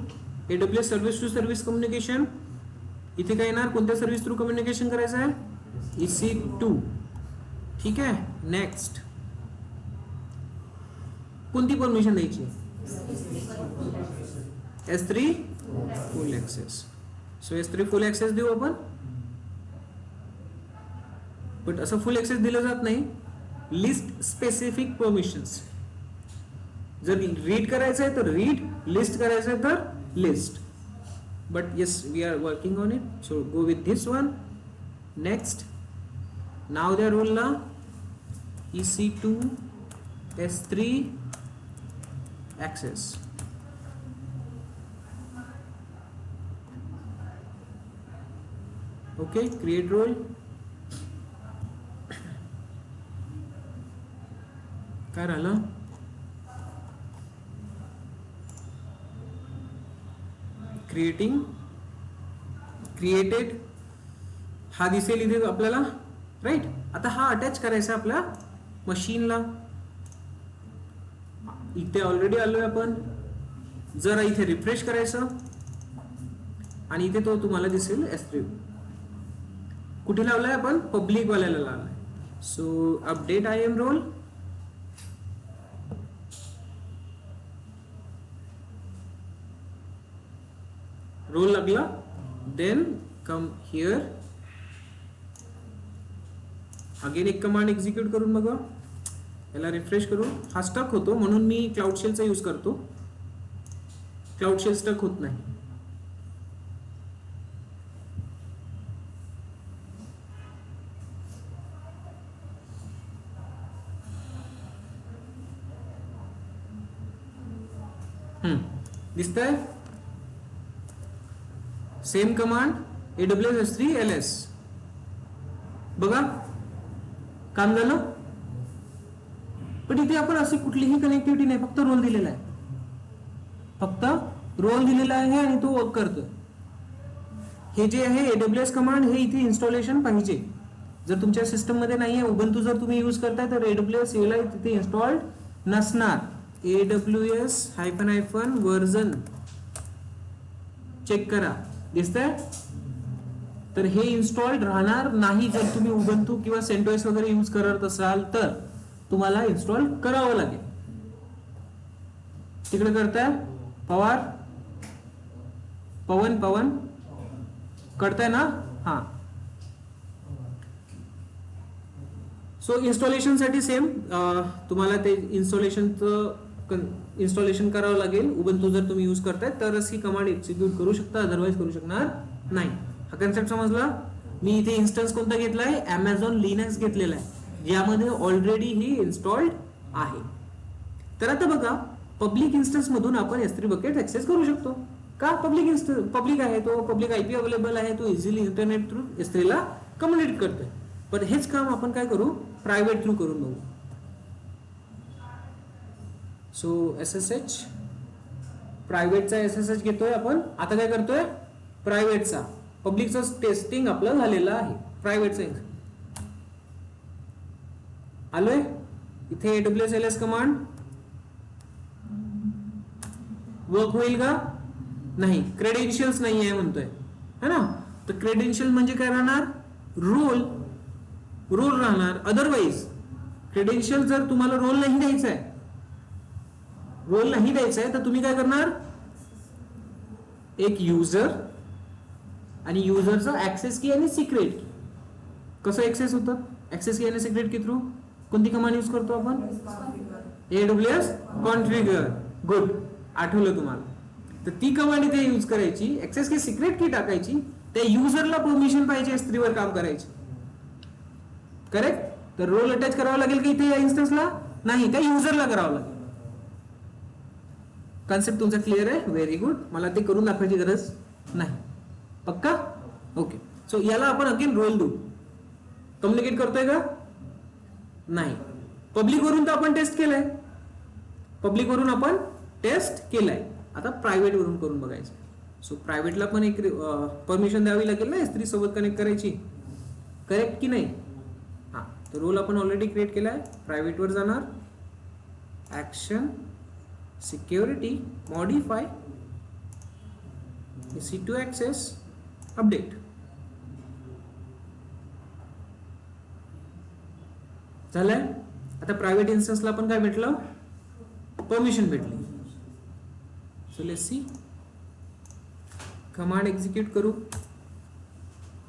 AWS service to service communication. इथे काय येणार, कोणत्या सर्व्हिस थ्रू कम्युनिकेशन करायचं आहे, EC2. ठीक आहे. नेक्स्ट, कोणती परमिशन द्यायची, S3 full access. So S3 full access देऊ आपण. बट असं फुल ऍक्सेस दिलं जात नाही, लिस्ट स्पेसिफिक परमिशन्स. जर रीड करायचं आहे तर रीड, लिस्ट करायचं आहे तर list. But yes, we are working on it. So go with this one. Next, नाव द्या रोलला EC2 S3 ऍक्सेस. ओके, क्रिएट रोल. काय राहिलं, क्रिएटिंग, क्रिएटेड. हा दिसेल इथे आपल्याला, राईट. आता हा अटॅच करायचा आपल्या मशीनला. इथे ऑलरेडी आलोय आपण. जरा इथे रिफ्रेश करायचं आणि इथे तो तुम्हाला दिसेल S3. कुठे लावलाय आपण, पब्लिक वाल्याला लावलाय. So update IAM role. Role लागला. Then come here. अगेन एक कमांड एक्झिक्यूट करून बघा. याला रिफ्रेश करू. हा स्टक होतो म्हणून मी क्लाउड शेलचा यूज करतो. क्लाउड शेल स्टक होत नाही. दिसतंय same command AWS S3 LS. बघा काम झालं. पण इथे आपण अशी कुठलीही कनेक्टिव्हिटी नाही, फक्त रोल दिलेला आहे. फक्त रोल दिलेला आहे आणि तो वर्क करतोय. हे जे आहे AWS कमांड, हे इथे इन्स्टॉलेशन पाहिजे. जर तुमच्या सिस्टम मध्ये नाहीये, उबंतू जर तुम्ही यूज करताय तर AWS याला तिथे इन्स्टॉल्ड नसणार. AWS वर्जन चेक करा. दिसतंय? तर हे इन्स्टॉल्ड राहणार नाही. जर तुम्ही उबंतू किंवा CentOS वगैरे यूज करत असाल तर तुम्हाला इन्स्टॉल करावं लागेल. तिकडे करताय पवार, पवन करताय ना. हा, सो इन्स्टॉलेशन साठी सेम तुम्हाला ते इन्स्टॉलेशन करावं लागेल. उबंतू जर तुम्ही यूज करताय तरच ही कमांड एक्झिक्यूट करू शकता, अदरवाइज करू शकणार नाही. हा कन्सेप्ट समजला. मी इथे इन्स्टन्स कोणता घेतलाय, Amazon Linux घेतलेला आहे, ज्यामध्ये ऑलरेडी ही इन्स्टॉल्ड आहे. तर आता बघा, पब्लिक इन्स्टन्स मधून आपण S3 बकेट ऍक्सेस करू शकतो. का? पब्लिक आहे, तो पब्लिक आयपी अवेलेबल आहे, तो इझिली इंटरनेट थ्रू S3 ला कम्युनिकेट करतोय. पण हेच काम आपण काय करू, प्रायव्हेट थ्रू करून बघू. सो SSH प्रायव्हेटचा SSH घेतोय आपण. आता काय करतोय, प्रायव्हेटचा. पब्लिकचं टेस्टिंग आपलं झालेलं आहे, प्रायव्हेटचं आलोय. इथे AWS ls कमांड वर्क होईल का? नाही, क्रेडेन्शियल्स नाही आहे म्हणतोय, है ना. तर क्रेडेन्शियल म्हणजे काय राहणार, रोल राहणार. अदरवाईज क्रेडेन्शियल जर तुम्हाला रोल नाही द्यायचा आहे तर तुम्ही काय करणार, एक युजर आणि युजरचा ऍक्सेस की आणि सिक्रेट की. कसं ऍक्सेस होतं, ऍक्सेस की आणि सिक्रेट की थ्रू कोणती कमांड यूज करतो आपण, AWS कॉन्फिगर. गुड, आठवलं तुम्हाला. तर ती कमांड इथे यूज करायची, ऍक्सेस की सिक्रेट की टाकायची, त्या युजरला परमिशन पाहिजे S3 वर काम करायची. करेक्ट. तर रोल अटॅच करावा लागेल की इथे या इन्स्टन्सला, नाही, त्या युजरला करावं लागेल. कॉन्सेप्ट तुमचा क्लिअर आहे, व्हेरी गुड. मला ते करून दाखवायची गरज नाही, पक्का. ओके. सो याला आपण अगेन रोल देऊ. कम्युनिकेट करतोय का? नाही. पब्लिक वरून तर आपण टेस्ट केलाय, आता प्रायव्हेट वरून करून बघायचं. सो प्रायव्हेटला पण एक परमिशन द्यावी लागेल ना S3 सोबत कनेक्ट करायची, करेक्ट की नाही. हा, तर रोल आपण ऑलरेडी क्रिएट केलाय. प्रायव्हेट वर जाणार, action security modify EC2 access update. झालंय. आता प्रायव्हेट इन्स्टन्सला पण काय भेटलं, परमिशन भेटली. So let's see, command execute करू.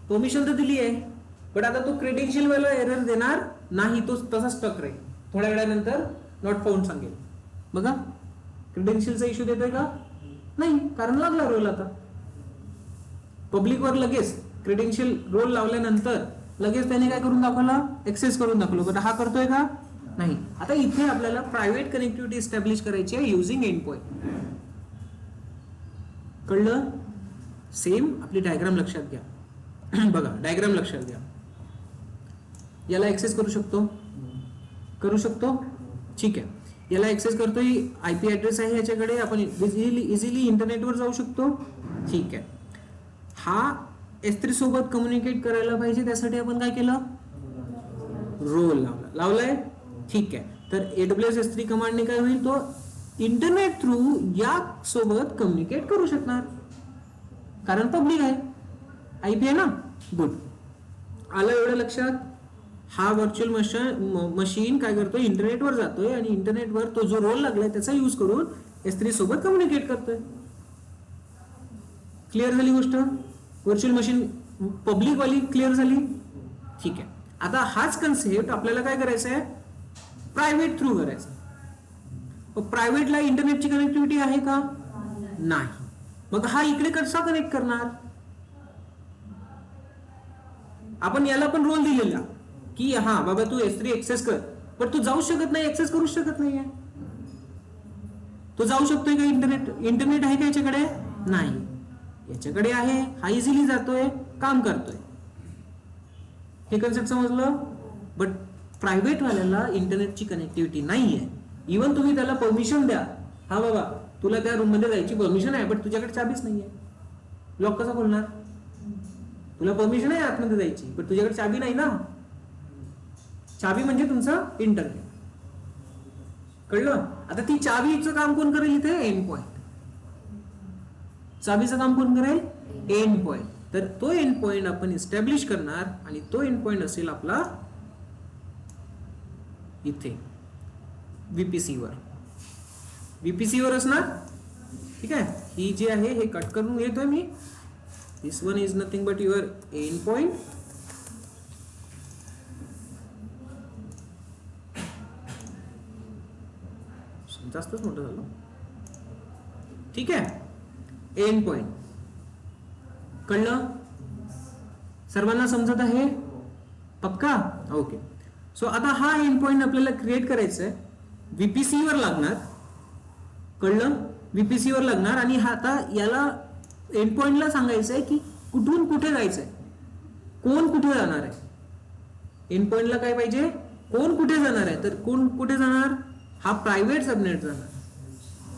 परमिशन तर दिली आहे, पण आता तो क्रेडेन्शियल वाला एरर देणार नाही, तो तसा स्टक राहील. थोड्या वेळानंतर नॉट फाउंड सांगेल. बघा, क्रेडेन्शियलचा इश्यू देतोय का? नाही, कारण लागला रोल. आता पब्लिकवर लगेच क्रेडेन्शियल रोल लावल्यानंतर लगेच त्याने काय करून दाखवलं, एक्सेस करून दाखवलं. पण हा करतोय का? नाही. आता इथे आपल्याला प्रायव्हेट कनेक्टिव्हिटी एस्टॅब्लिश करायची आहे युझिंग एंड पॉइंट. कळलं? सेम आपली डायग्राम लक्षात घ्या. बघा, डायग्राम लक्षात घ्या. याला एक्सेस करू शकतो, ठीक आहे. याला एक्सेस करतोय, IP ऍड्रेस आहे याच्याकडे, आपण इझिली इंटरनेटवर जाऊ शकतो, ठीक आहे. हा S3 सोबत कम्युनिकेट करायला पाहिजे, त्यासाठी आपण काय केलं, रोल लावलाय, ठीक आहे. तर AWS S3 कमांडने काय होईल, तो इंटरनेट थ्रू या सोबत कम्युनिकेट करू शकणार, कारण पब्लिक आहे, IP आहे ना. गुड, आलं एवढं लक्षात. हा व्हर्च्युअल मशीन काय करतोय, इंटरनेटवर जातोय आणि इंटरनेटवर तो जो रोल लागलाय त्याचा यूज करून S3 सोबत कम्युनिकेट करतोय. क्लिअर झाली गोष्ट. व्हर्च्युअल मशीन पब्लिक वाली क्लिअर झाली, ठीक आहे. आता हाच कन्सेप्ट आपल्याला काय करायचा आहे, प्रायव्हेट थ्रू करायचा. प्रायव्हेटला इंटरनेटची कनेक्टिव्हिटी आहे का? नाही. मग हा इकडे कसा कनेक्ट करणार? आपण याला पण रोल दिलेला की हा बाबा तू S3 एक्सेस कर, पण तू जाऊ शकत नाही, एक्सेस करू शकत नाहीये. तो जाऊ शकतोय का? इंटरनेट आहे का याच्याकडे? नाही, याच्याकडे आहे. हा इझिली जातोय, काम करतोय. हे कन्सेप्ट समजलं. बट प्रायव्हेट वाल्याला इंटरनेटची कनेक्टिव्हिटी नाहीये. इव्हन तुम्ही त्याला परमिशन द्या, हा बाबा तुला त्या रूम मध्ये जायची परमिशन आहे, बट तुझ्याकडे चाबीच नाहीये, लॉक कसा खोलणार? तुला परमिशन आहे आतमध्ये जायची, पण तुझ्याकडे चाबी नाही ना. चाबी म्हणजे तुमचं इंटरनेट. कळलं? आता ती चाबीचं काम कोण करेल इथे? End point. चाबीचं काम कोण करेल? End point. तर तो एंड पॉइंट आपण इस्टॅब्लिश करणार आणि तो एंड पॉइंट असेल आपला इथे VPC वर असणार, ठीक आहे. ही जी आहे हे कट करून येतोय मी. This one is nothing but your end point. जास्तच मोठं झालं, ठीक आहे. एंड पॉइंट कळलं? सर्वांना समजत आहे? पक्का? ओके. सो आता हा एंड पॉइंट आपल्याला क्रिएट करायचा आहे, VPC वर लागणार. कळलं? VPC वर लागणार आणि आता याला एंड पॉइंटला सांगायचं आहे की कुठून कुठे जायचंय, कोण कुठे जाणार आहे. एंड पॉइंटला काय पाहिजे, कोण कुठे जाणार आहे. तर कोण कुठे जाणार, हा प्रायव्हेट सबनेट जाणार.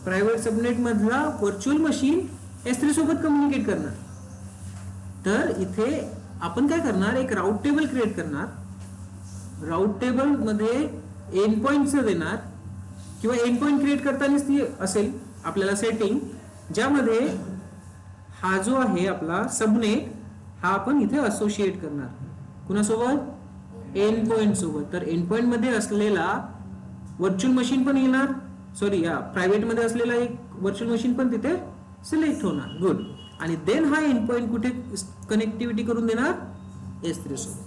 प्रायव्हेट सबनेट मधला व्हर्च्युअल मशीन S3 सोबत कम्युनिकेट करणार. तर इथे आपण काय करणार, एक राऊट टेबल क्रिएट करणार. राऊट टेबल मध्ये एंड पॉइंटचं देणार किंवा एंड पॉइंट क्रिएट करतानाच ती असेल आपल्याला सेटिंग, ज्यामध्ये हा जो आहे आपला सबनेट हा आपण इथे असोसिएट करणार. कुणासोबत, एंड पॉइंट सोबत. तर एंड पॉइंट मध्ये असलेला व्हर्च्युअल मशीन पण येणार, सॉरी या प्रायव्हेट मध्ये असलेला एक व्हर्च्युअल मशीन पण तिथे सिलेक्ट होणार. गुड. आणि देन हा एंड पॉइंट कुठे कनेक्टिव्हिटी करून देणार, S3 सोबत.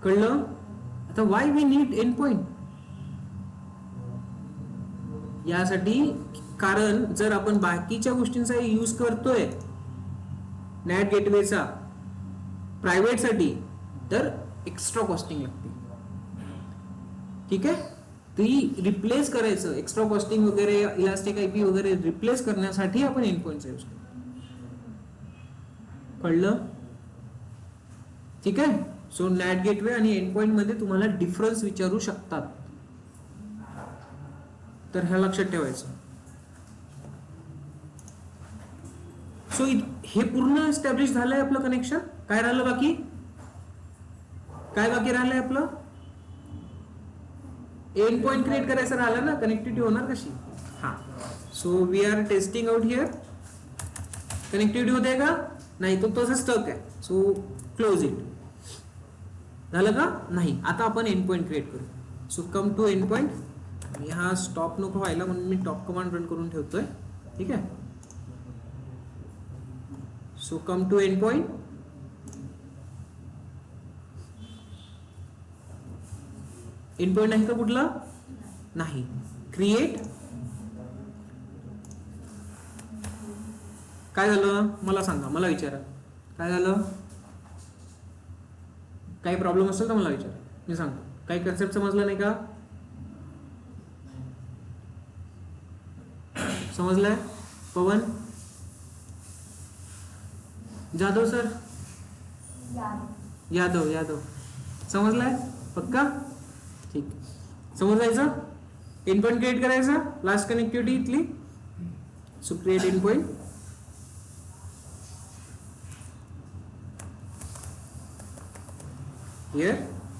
कळलं. आता why we need endpoint, यासाठी कारण जर आपण बाकीच्या गोष्टींचा यूज करतोय नॅट गेटवेचा प्रायव्हेट साठी तर एक्स्ट्रा कॉस्टिंग लागते. ठीक आहे, ती रिप्लेस करायचं, एक्स्ट्रा कॉस्टिंग वगैरे इलास्टिक IP वगैरे रिप्लेस करण्यासाठी आपण एंड पॉइंटचा यूज करतो. कळलं. ठीक आहे. सो नॅट गेटवे आणि एंड पॉइंट मध्ये तुम्हाला डिफरन्स विचारू शकतात, तर ह्या लक्षात ठेवायचं. सो हे पूर्ण एस्टॅब्लिश झालंय आपलं कनेक्शन. काय राहिलं बाकी, काय बाकी राहिलंय आपलं, एंड पॉइंट क्रिएट करायचं राहिलं ना, कनेक्टिव्हिटी होणार कशी. हा, so we are testing out here. Connectivity होते का नाही, तो तसं स्टक आहे. So close it. झालं का नाही. आता आपण एंड पॉइंट क्रिएट करू. So come to endpoint. आणि हा स्टॉप नको व्हायला म्हणून मी टॉप कमांड रन करून ठेवतोय. ठीक आहे. So come to end point. End point आहे का कुठला, नाही. क्रिएट. काय झालं मला सांगा, मला विचारा काय झालं. काही प्रॉब्लेम असेल तर मला विचारा, मी सांगतो. काही कन्सेप्ट समजला नाही का, समजलाय. पवन जाधव सर, यादव समजलाय पक्का. ठीक, समजायचं. एंड पॉइंट क्रिएट करायचा, लास्ट कनेक्टिव्हिटी इथली. So create end point. Here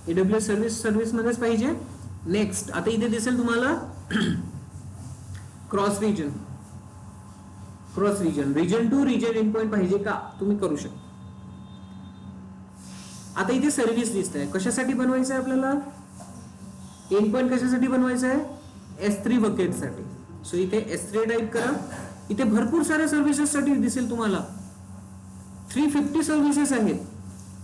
AWS service मध्येच पाहिजे. नेक्स्ट आता इथे दिसेल तुम्हाला cross region region to region endpoint पाहिजे का, तुम्ही करू शकता. आता इथे सर्व्हिस दिसत आहे, कशासाठी बनवायचं आहे आपल्याला, एंड पॉइंट कशासाठी बनवायचं आहे, S3 बकेट साठी. सो इथे S3 टाइप करा. इथे भरपूर साऱ्या सर्व्हिसेस साठी दिसेल तुम्हाला 350 सर्व्हिसेस आहेत.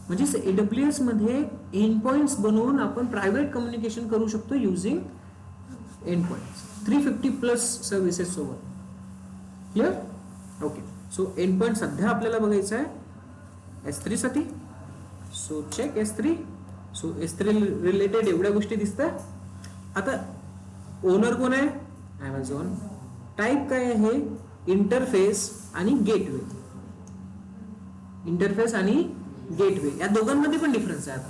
म्हणजे AWS मध्ये एंड पॉइंट्स बनवून आपण प्रायव्हेट कम्युनिकेशन करू शकतो युजिंग एंड पॉइंट्स. 350+ सर्व्हिसेस सोबत. Clear. Okay. So and point सध्या आपल्याला बघायचं आहे S3 साठी. So check S3. So S3 related एवढ्या गोष्टी दिसतात. आता ओनर कोण आहे, Amazon. टाईप काय आहे, इंटरफेस आणि गेटवे. इंटरफेस आणि गेटवे या दोघांमध्ये पण डिफरन्स आहे. आता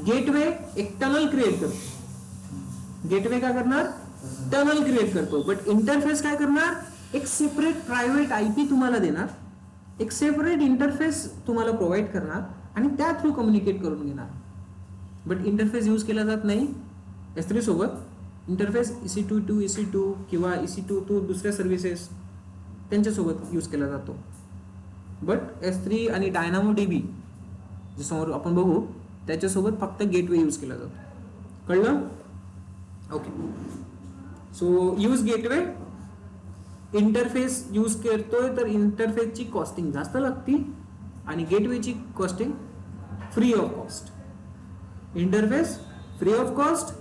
गेटवे एक टनल क्रिएट करतो. गेटवे काय करणार, टनल क्रिएट करतो. बट इंटरफेस काय करणार, एक सेपरेट प्रायव्हेट IP तुम्हाला देणार, एक सेपरेट इंटरफेस तुम्हाला प्रोव्हाइड करणार आणि त्या थ्रू कम्युनिकेट करून घेणार. बट इंटरफेस यूज केला जात नाही S3 सोबत. इंटरफेस EC2 to EC2 किंवा EC2 to दुसऱ्या सर्व्हिसेस त्यांच्यासोबत यूज केला जातो. बट S3 आणि DynamoDB जे समोर आपण बघू त्याच्यासोबत फक्त गेटवे यूज केला जातो. कळलं. Okay. So use gateway. Interface use करतोय तर इंटरफेसची कॉस्टिंग जास्त लागते आणि गेटवेची costing free of cost. Interface free of cost,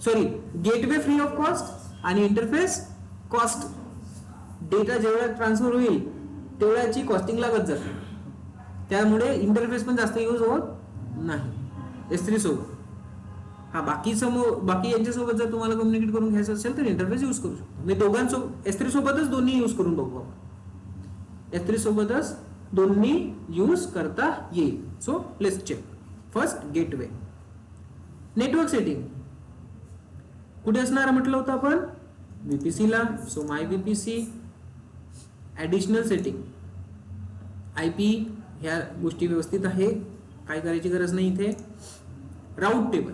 sorry gateway free of cost आणि इंटरफेस कॉस्ट. डेटा जेवढा ट्रान्सफर होईल तेवढ्याची कॉस्टिंग लागत जाते. त्यामुळे इंटरफेस पण जास्त यूज होत नाही S3 सोबत. हा बाकी यांच्यासोबत जर तुम्हाला कम्युनिकेट करून घ्यायचं असेल तर इंटरफेस यूज करू शकतो. मी दोघांसोबत S3 सोबतच दोन्ही यूज करून बघू आपण. S3 सोबतच दोन्ही यूज करता येईल. So let's check. First gateway. Network setting कुठे असणार म्हटलं होतं आपण? VPC ला. So my VPC additional setting IP ह्या गोष्टी व्यवस्थित आहे, काय करायची गरज नाही इथे. Route table.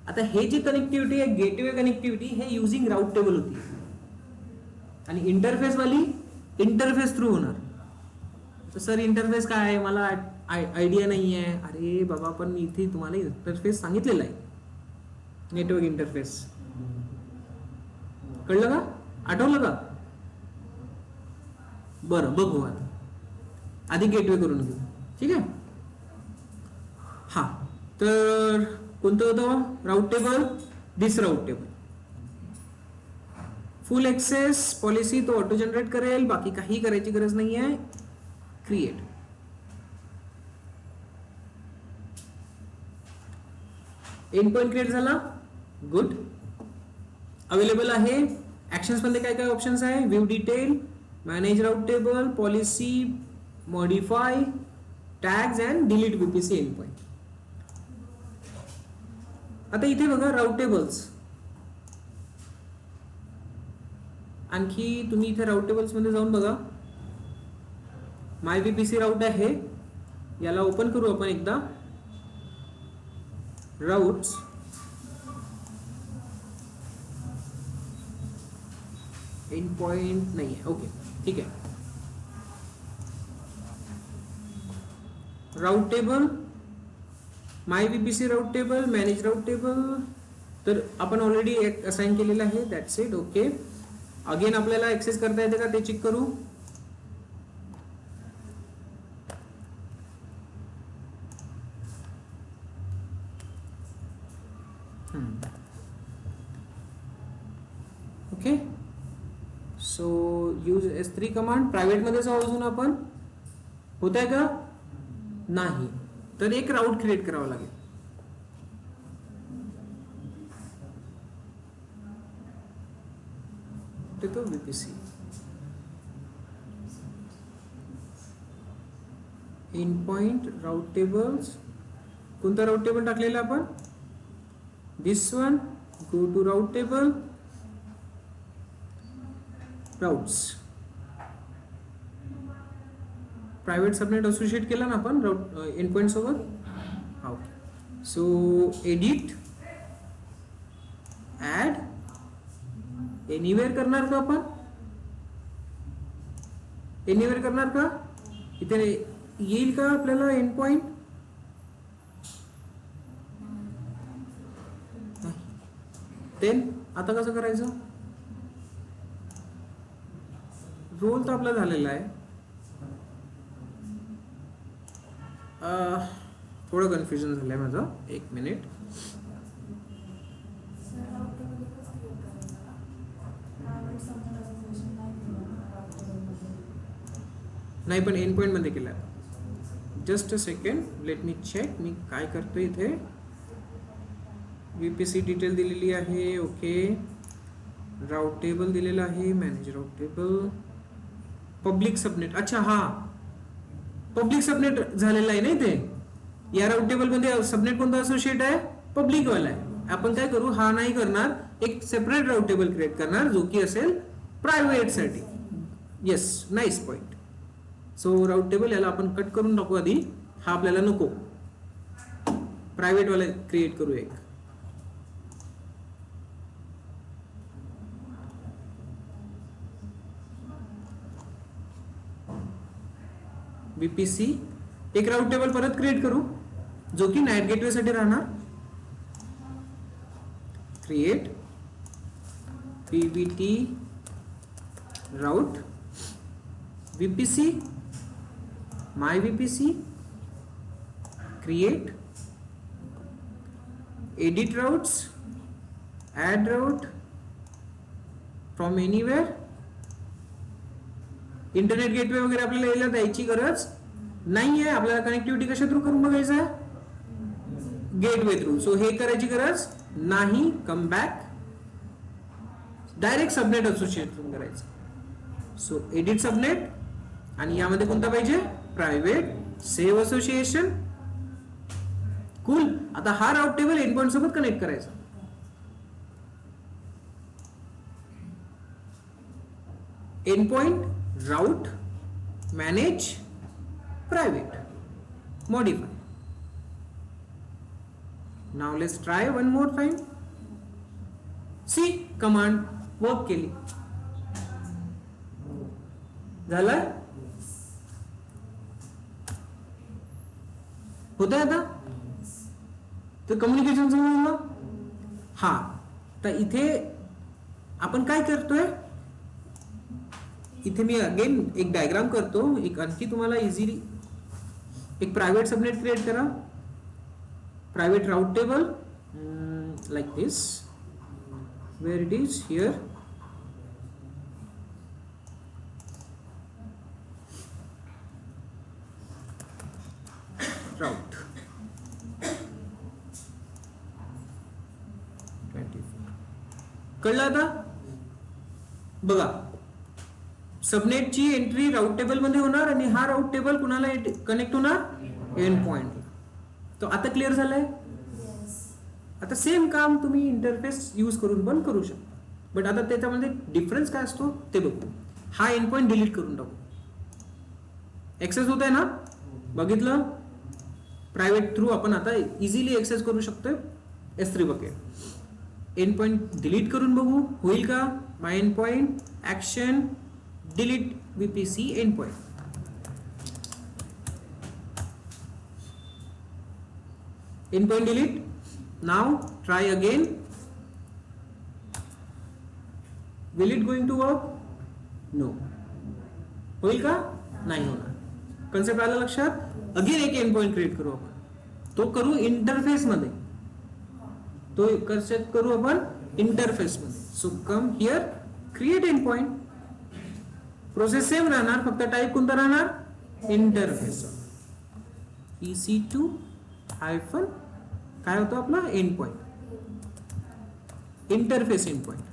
आता हे जी कनेक्टिव्हिटी आहे गेटवे कनेक्टिव्हिटी हे युजिंग राऊट टेबल होती आणि इंटरफेस वाली इंटरफेस थ्रू होणार. तर सर इंटरफेस काय आहे मला आयडिया नाही आहे. अरे बाबा पण मी इथे तुम्हाला इंटरफेस सांगितलेला आहे. नेटवर्क इंटरफेस कळलं का? आठवलं का? बरं बघू आता. आधी गेटवे करून घेऊ. ठीक आहे. हा तर कोणतं होतं? Route table. This route table full access policy तो ऑटो जनरेट करेल, बाकी काही करायची गरज नाही आहे. क्रिएट. एंड पॉइंट क्रिएट झाला. गुड. अवेलेबल आहे. ऍक्शन्स मध्ये काय काय ऑप्शन्स आहे? View detail, manage route table, policy, modify, tags and delete VPC end point. आता इथे बघा राऊट टेबल्स. आणखी तुम्ही इथे राऊट टेबल्स मध्ये जाऊन बघा. माय VPC राऊट आहे, याला ओपन करू आपण एकदा. राऊट्स. एंड पॉइंट नाही आहे. ओके ठीक आहे. राऊट टेबल, माय VPC route table, manage route table. तर आपण ऑलरेडी एक असाइन केलेलं आहे. That's it. ओके. अगेन आपल्याला ऍक्सेस करता येते का ते चेक करू. Okay. So use S3 command. Private मध्ये जाऊ अजून आपण. होत आहे का? नाही. तर एक राऊट क्रिएट करावा लागेल. तो VPC end point route tables. कोणता राऊट टेबल टाकलेला आपण? This one. Go to route table, routes. Private subnet associate केला ना आपण राऊट एंड पॉइंट सोबत. हा okay. So edit, add, anywhere करणार का आपण? एनिवेअर करणार का? इथे येईल का आपल्याला एंड पॉइंट? देन आता कसं करायचं? रोल तर आपला झालेला आहे. थोडं कन्फ्युजन झालंय माझं. एक मिनिट. नाही पण एंड पॉइंट मध्ये केलं. Just a second. Let me check. मी काय करतोय इथे. VPC डिटेल दिलेली आहे. ओके. राऊट टेबल दिलेला आहे. Manage route table, public subnet. अच्छा हा पब्लिक सबनेट झालेला आहे ना इथे. या राऊट टेबल मध्ये सबनेट कोणता असोसिएट आहे? पब्लिक वाला आहे. आपण काय करू, हा नाही करणार, एक सेपरेट राऊट टेबल क्रिएट करणार जो की असेल प्रायव्हेट साठी. Yes, nice point. So route table याला आपण कट करून टाकू आधी. हा आपल्याला नको. प्रायव्हेट वाला क्रिएट करू एक. VPC एक राऊट टेबल परत क्रिएट करू जो की नाईट गेटवे साठी राहणार. Create PVT route VPC my VPC. Create edit routes, add route from anywhere. Internet gateway वगैरे आपल्याला यायला द्यायची गरज नाही आहे. आपल्याला कनेक्टिव्हिटी कशा थ्रू करून बघायचं आहे? Gateway through. सो हे करायची गरज नाही. Come back, direct subnet association करायचं. सो एडिट सबनेट, आणि यामध्ये कोणता पाहिजे? Private save association. कूल. आता हा राऊट टेबल एंड पॉइंट सोबत कनेक्ट करायचा. End point, route, manage, private, modify. Now let's try one more time. See command work केली. झालं? होत आहे आता? तर कम्युनिकेशन समजलं? हा. तर इथे आपण काय करतोय? इथे मी अगेन एक डायग्राम करतो. एक आणखी तुम्हाला इझिली एक प्रायव्हेट सबनेट क्रिएट करा. Private route table like this, where it is here. Route 24. कळलं आता? बघा, सबनेटची एंट्री राऊट टेबल मध्ये होणार आणि हा राऊट टेबल कुणाला कनेक्ट होणार? End point. तो आता क्लिअर झालाय? आता सेम काम तुम्ही इंटरफेस यूज करून पण करू शकता, बट आता त्याच्यामध्ये डिफरन्स काय असतो ते बघू. हा एंड पॉइंट डिलीट करून टाकू. एक्सेस होत आहे ना? बघितलं? प्रायव्हेट थ्रू आपण आता इझिली एक्सेस करू शकतोय S3 bucket. End point delete करून बघू, होईल का? My end point, action, delete VPC end point. End point delete. Now try again. Will it going to work? No. होईल का? नाही होणार. कन्सेप्ट आला लक्षात? अगेन एक एंड पॉइंट क्रिएट करू आपण. तो करू इंटरफेस मध्ये. तो कन्सेप्ट करू आपण इंटरफेस मध्ये. So come here, create end point. Process same राहणार, फक्त टाईप कोणता राहणार? इंटरफेस. EC2 हायफन काय होतं आपला? End point. Interface end point.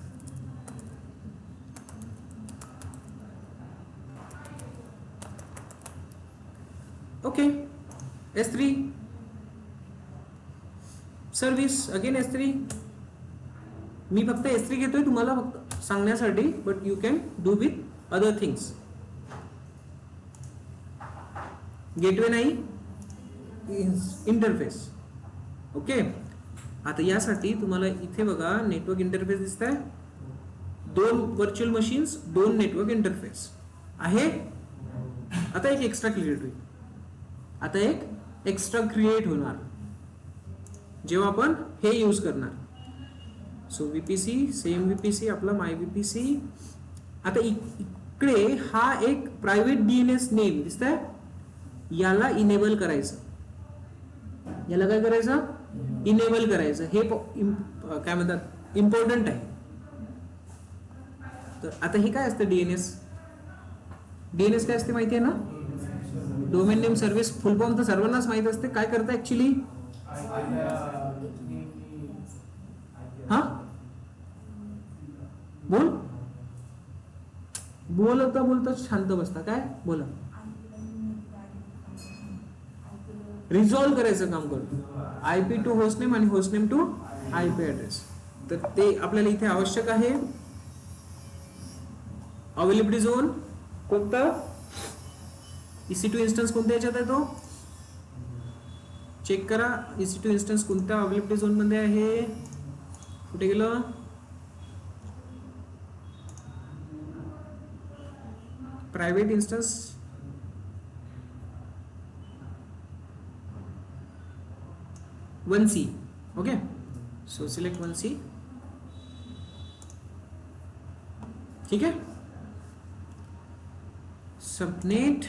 Okay. S3 service, again S3. मी फक्त S3 घेतोय तुम्हाला फक्त सांगण्यासाठी, but you can do with other things. Gateway नाही, इंटरफेस. ओके. आता यासाठी तुम्हाला इथे बघा नेटवर्क इंटरफेस दिसत आहे. 2 व्हर्च्युअल मशीन्स, 2 नेटवर्क इंटरफेस आहे. आता एक एक्स्ट्रा क्रिएट होईल. आता एक एक्स्ट्रा क्रिएट होणार जेव्हा आपण हे यूज करणार. सो VPC, सेम VPC आपला माय VPC. आता इकडे हा एक प्रायव्हेट DNS नेम दिसतंय, याला इनेबल करायचं. याला काय करायचं? इनेबल करायचं. हे काय म्हणतात? इम्पॉर्टंट आहे. तर आता हे काय असतं? DNS काय असते माहिती आहे ना? Domain name service. फुल फॉर्म तर सर्वांनाच माहित असते. काय करतं ऍक्च्युली? हा बोल. बोलता बोलता शांत बसता. काय बोला? रिझॉल्व्ह करायचं काम करतो. IP टू होस्टनेम आणि होस्टनेम टू IP ऍड्रेस. तर ते आपल्याला इथे आवश्यक आहे. अवेलेबिलिटी झोन कोणता? EC2 इन्स्टन्स कोणत्या याच्यात आहे तो चेक करा. EC2 इन्स्टन्स कोणत्या अवेलेबिलिटी झोन मध्ये आहे? कुठे गेलं? Private instance one C. Okay. So select 1C. ठीक है. Subnet,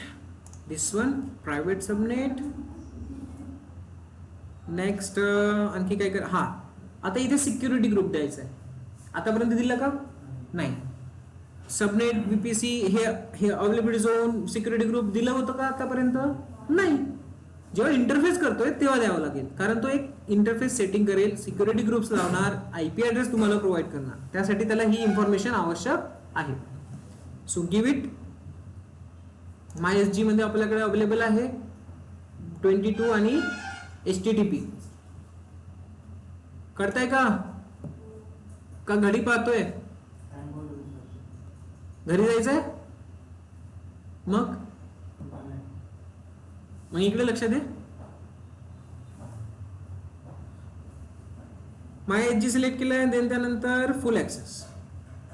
this one private subnet. Next आणखी काय कर? हा, आता इथे सिक्युरिटी ग्रुप द्यायचा आहे. आतापर्यंत दिला का? नाही. सबनेट VPC हे अवेलेबिलिटी झोन सिक्युरिटी ग्रुप दिलं होतं का आतापर्यंत? नाही. जेव्हा इंटरफेस करतोय तेव्हा द्यावं लागेल, कारण तो एक इंटरफेस सेटिंग करेल, सिक्युरिटी ग्रुप्स लावणार, आयपी ऍड्रेस तुम्हाला प्रोव्हाइड करणार, त्यासाठी त्याला ही इन्फॉर्मेशन आवश्यक आहे. So give it. MySG मध्ये आपल्याकडे अवेलेबल आहे 22 आणि HTTP. करताय का घडी पाहतोय? घरी जायचंय? मग इकडे लक्ष दे. MySG सिलेक्ट केलंय, देन त्यानंतर फुल ऍक्सेस.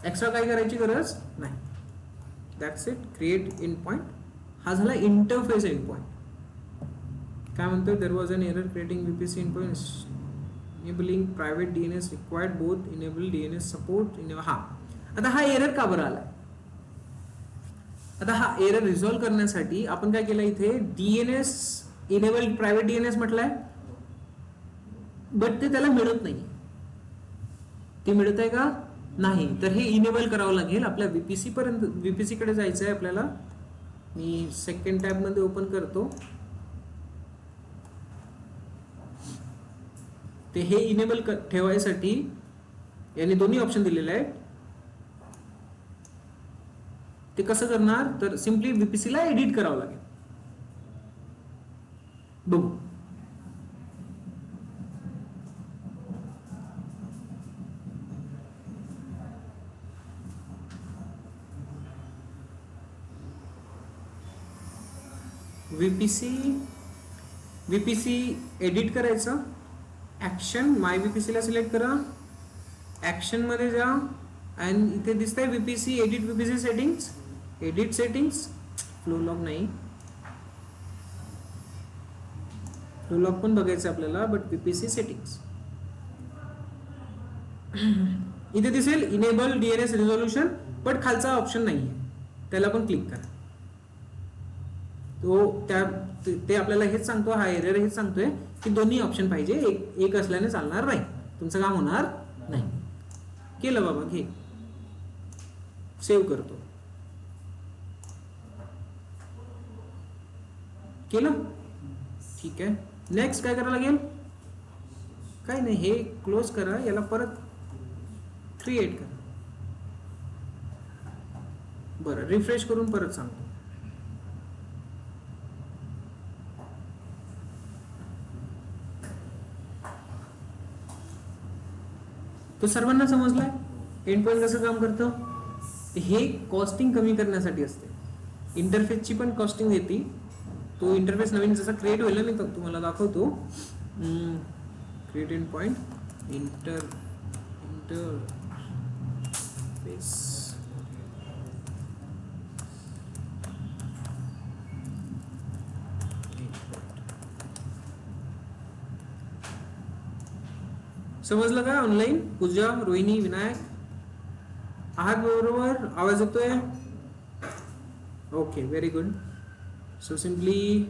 एक्स्ट्रा काही करायची गरज नाही. That's it. Create end point. हा झाला इंटरफेस एंड पॉइंट. काय म्हणतोय? There was an error creating VPC end point enabling private DNS required both enable DNS support. हा, आता हा एरर का बरं आलाय? आता हा एरर रिझॉल्व्ह करण्यासाठी आपण काय केलं, इथे DNS इनेबल प्रायव्हेट DNS म्हटलंय, बट ते त्याला मिळत नाही. ते मिळत आहे का? नाही. तर हे इनेबल करावं लागेल. आपल्या VPC पर्यंत, VPC कडे जायचं आहे आपल्याला. मी सेकंड टॅब मध्ये ओपन करतो. ते हे इनेबल ठेवायसाठी याने दोन्ही ऑप्शन दिलेले आहेत. ते कसं करणार? तर सिम्पली VPC ला एडिट करावं लागेल. बघू. VPC एडिट करायचं. ऍक्शन MyVPC ला सिलेक्ट करा. ऍक्शन मध्ये जा आणि इथे दिसतंय VPC edit VPC settings. Edit settings. Flow log नाही, फ्लो लॉग पण बघायचं आपल्याला, बट VPC सेटिंग्स इथे दिसेल इनेबल DNS रिझोल्यूशन, बट खालचा ऑप्शन नाहीये, त्याला पण क्लिक करा. तो ते आपल्याला हेच सांगतो, हा एरर हेच सांगतोय की दोन्ही ऑप्शन पाहिजे, एक असल्याने चालणार नाही, तुमचं काम होणार नाही. केलं बाबा, घे, सेव्ह करतो. केलं? ठीक आहे. नेक्स्ट काय करावं लागेल? काय नाही, हे क्लोज करा, याला परत क्रिएट करा. बरं, रिफ्रेश करून परत सांगतो. तो सर्वांना समजलाय एंड पॉइंट कसं काम करतं? हे कॉस्टिंग कमी करण्यासाठी असते. इंटरफेसची पण कॉस्टिंग येते. तो इंटरफेस नवीन जसा क्रिएट होईल ना, मी तुम्हाला दाखवतो. Create end point interface. समजलं का? ऑनलाईन पूजा, रोहिणी, विनायक आहात बरोबर? आवाज येतोय? Okay, very good. So simply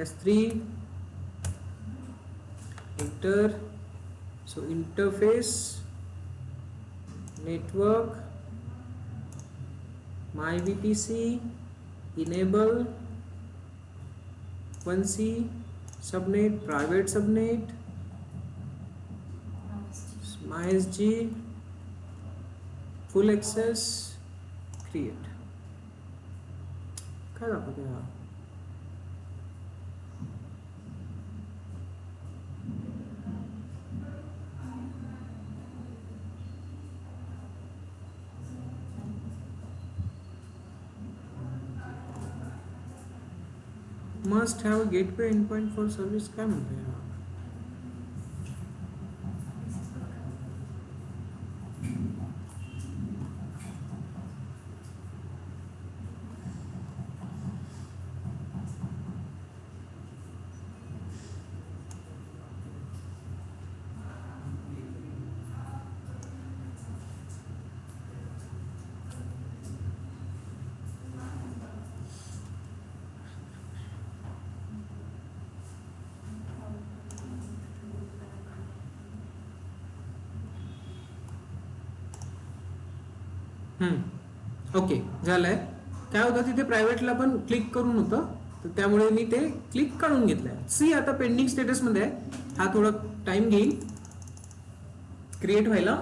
S3 enter. So interface, network, MyVPC, enable 1C, subnet, private subnet, MySG, full access, create. काय दाखवते हा? Must have a gateway endpoint for service. काय म्हणते? ओके, झालंय. काय होतं तिथे प्रायव्हेटला पण क्लिक करून होतं, तर त्यामुळे मी ते क्लिक काढून घेतलंय. सी आता पेंडिंग स्टेटस मध्ये आहे, हा थोडा टाइम घेईल क्रिएट व्हायला.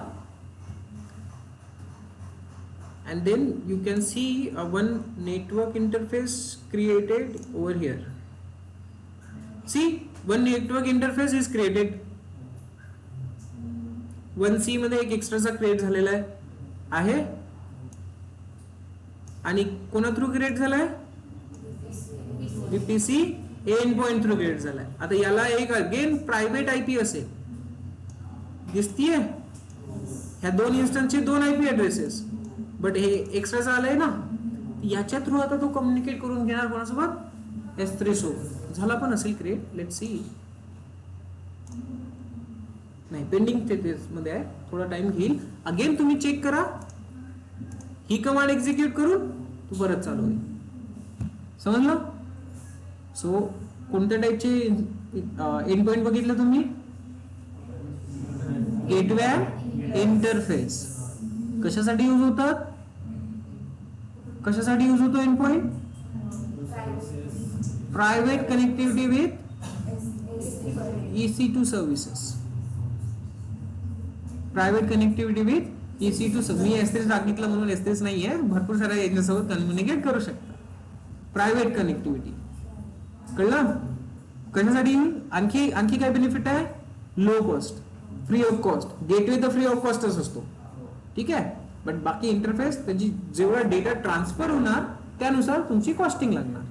And then you can see one network interface created over here. See, one network interface is created. 1C मध्ये एक एक्स्ट्राचा क्रिएट झालेला आहे आणि कोणा थ्रू क्रिएट झालाय, VPC end point through create झालाय. आता याला एक अगेन प्रायव्हेट आयपी असेल, दिसतीये ह्या दोन इन्स्टन्सचे दोन आयपी ऍड्रेसेस, बट हे एक्स्ट्राचा आलाय ना, याच्या थ्रू आता तो कम्युनिकेट करून घेणार कोणासोबत, S3 सोबत. झाला पण असेल क्रिएट, लेट सी. नाही, पेंडिंग स्टेटस मध्ये आहे, थोडा टाइम घेईल. अगेन तुम्ही चेक करा, ही कमांड एक्झिक्यूट करून तू परत चालू होईल. समजलं? सो कोणत्या टाईपचे एंड पॉइंट बघितलं तुम्ही, गेटवे इंटरफेस. कशासाठी यूज होतात, कशासाठी यूज होतो end point, private connectivity with EC2 services. Private connectivity with EC2 me S3 सांगितलं म्हणून S3 नाहीये, भरपूर साऱ्या याच्यासोबत कम्युनिकेट करू शकता. प्रायव्हेट कनेक्टिव्हिटी कळलं. कशासाठी, आणखी काय बेनिफिट आहे, low cost, free of cost. Gateway तर फ्री ऑफ कॉस्टच असतो, ठीक आहे, बट बाकी इंटरफेस त्याची जेवढा डेटा ट्रान्सफर होणार त्यानुसार तुमची कॉस्टिंग लागणार.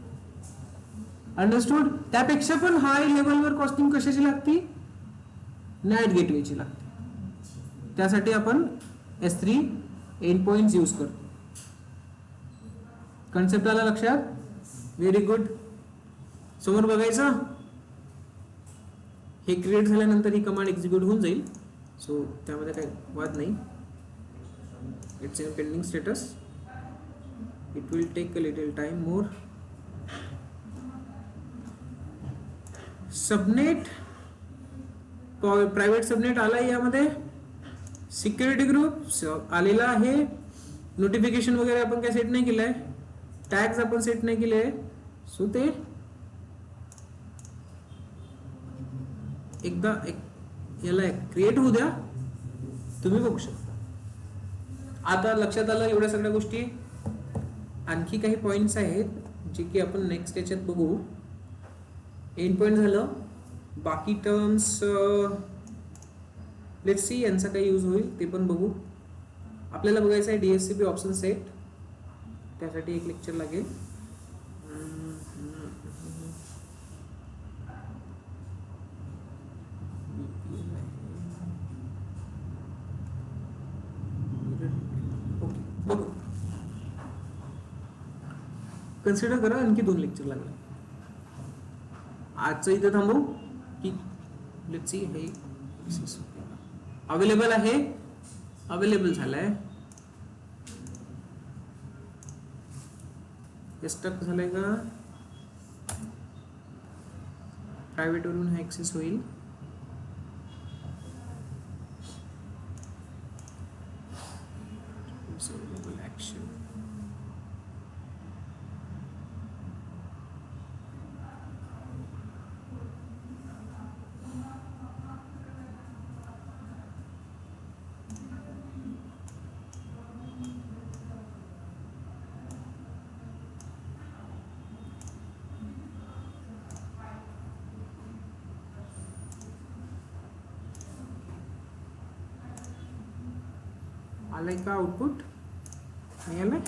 अंडरस्टूड. त्यापेक्षा पण हाय लेवलवर कॉस्टिंग कशाची लागती, नॅट गेटवेची लागते. त्यासाठी आपण S3 एंड पॉइंट्स यूज करतो. कन्सेप्ट आला लक्षात, व्हेरी गुड. समोर बघायचं, हे क्रिएट झाल्यानंतर ही कमांड एक्झिक्यूट होऊन जाईल, सो त्यामध्ये काही वाद नाही. It's in pending status, it will take a little time more. Subnet, private subnet आलाय यामध्ये. सिक्युरिटी ग्रुप आलेला आहे. नोटिफिकेशन वगैरे आपण काय सेट नाही केलंय, टॅग्स आपण सेट नाही केले, सो ते एकदा याला क्रिएट होऊ द्या, तुम्ही बघू शकता. आता लक्षात आलं एवढ्या सगळ्या गोष्टी. आणखी काही पॉइंट्स आहेत जे की आपण नेक्स्ट याच्यात बघू. एंड पॉइंट झालं, बाकी टर्म्स लेट्स सी यांचा काही यूज होईल ते पण बघू. आपल्याला बघायचं आहे DHCP ऑप्शन सेट, त्यासाठी एक लेक्चर लागेल. बघू, कन्सिडर करा, आणखी 2 लेक्चर लागले. आजचं इथं थांबू की लेट्स सी. हे अवेलेबल आहे, अवेलेबल झालाय, हे स्टक झालंय का, प्रायव्हेट वरून हा ऍक्सेस होईल. ऍक्शन आलाय का, आउटपुट नाही आलाय.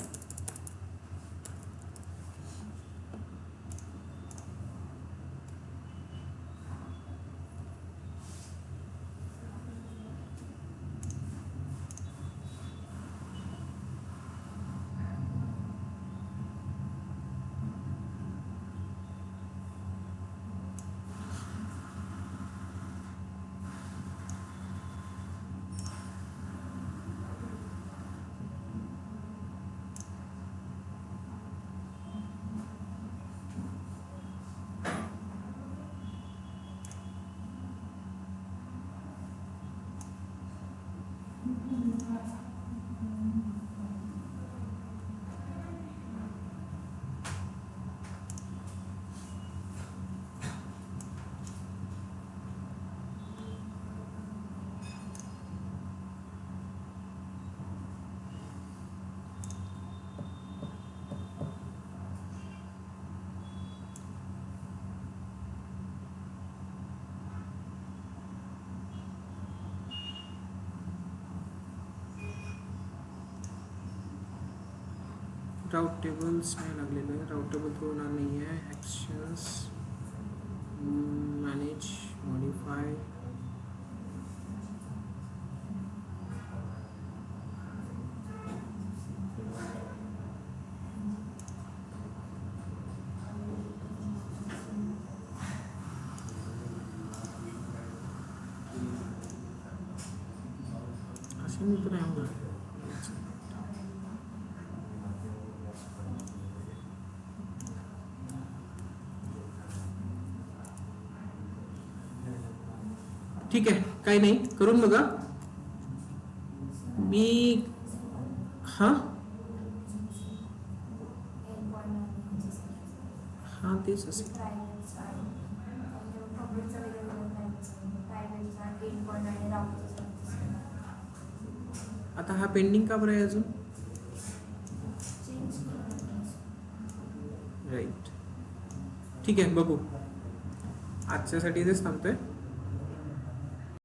राऊट टेबल्स नाही लागलेलं आहे, राऊट टेबल थ्रू होणार नाही आहे. ॲक्शन्स मॅनेज मॉडिफाय असे मी तर नाही होणार. ठीक आहे, काही नाही, करून बघा. मी हां हां तेच असेल. आता हा पेंडिंग का बरं आहे अजून? राईट, ठीक आहे, बघू. आजच्यासाठी इथेच थांबतोय.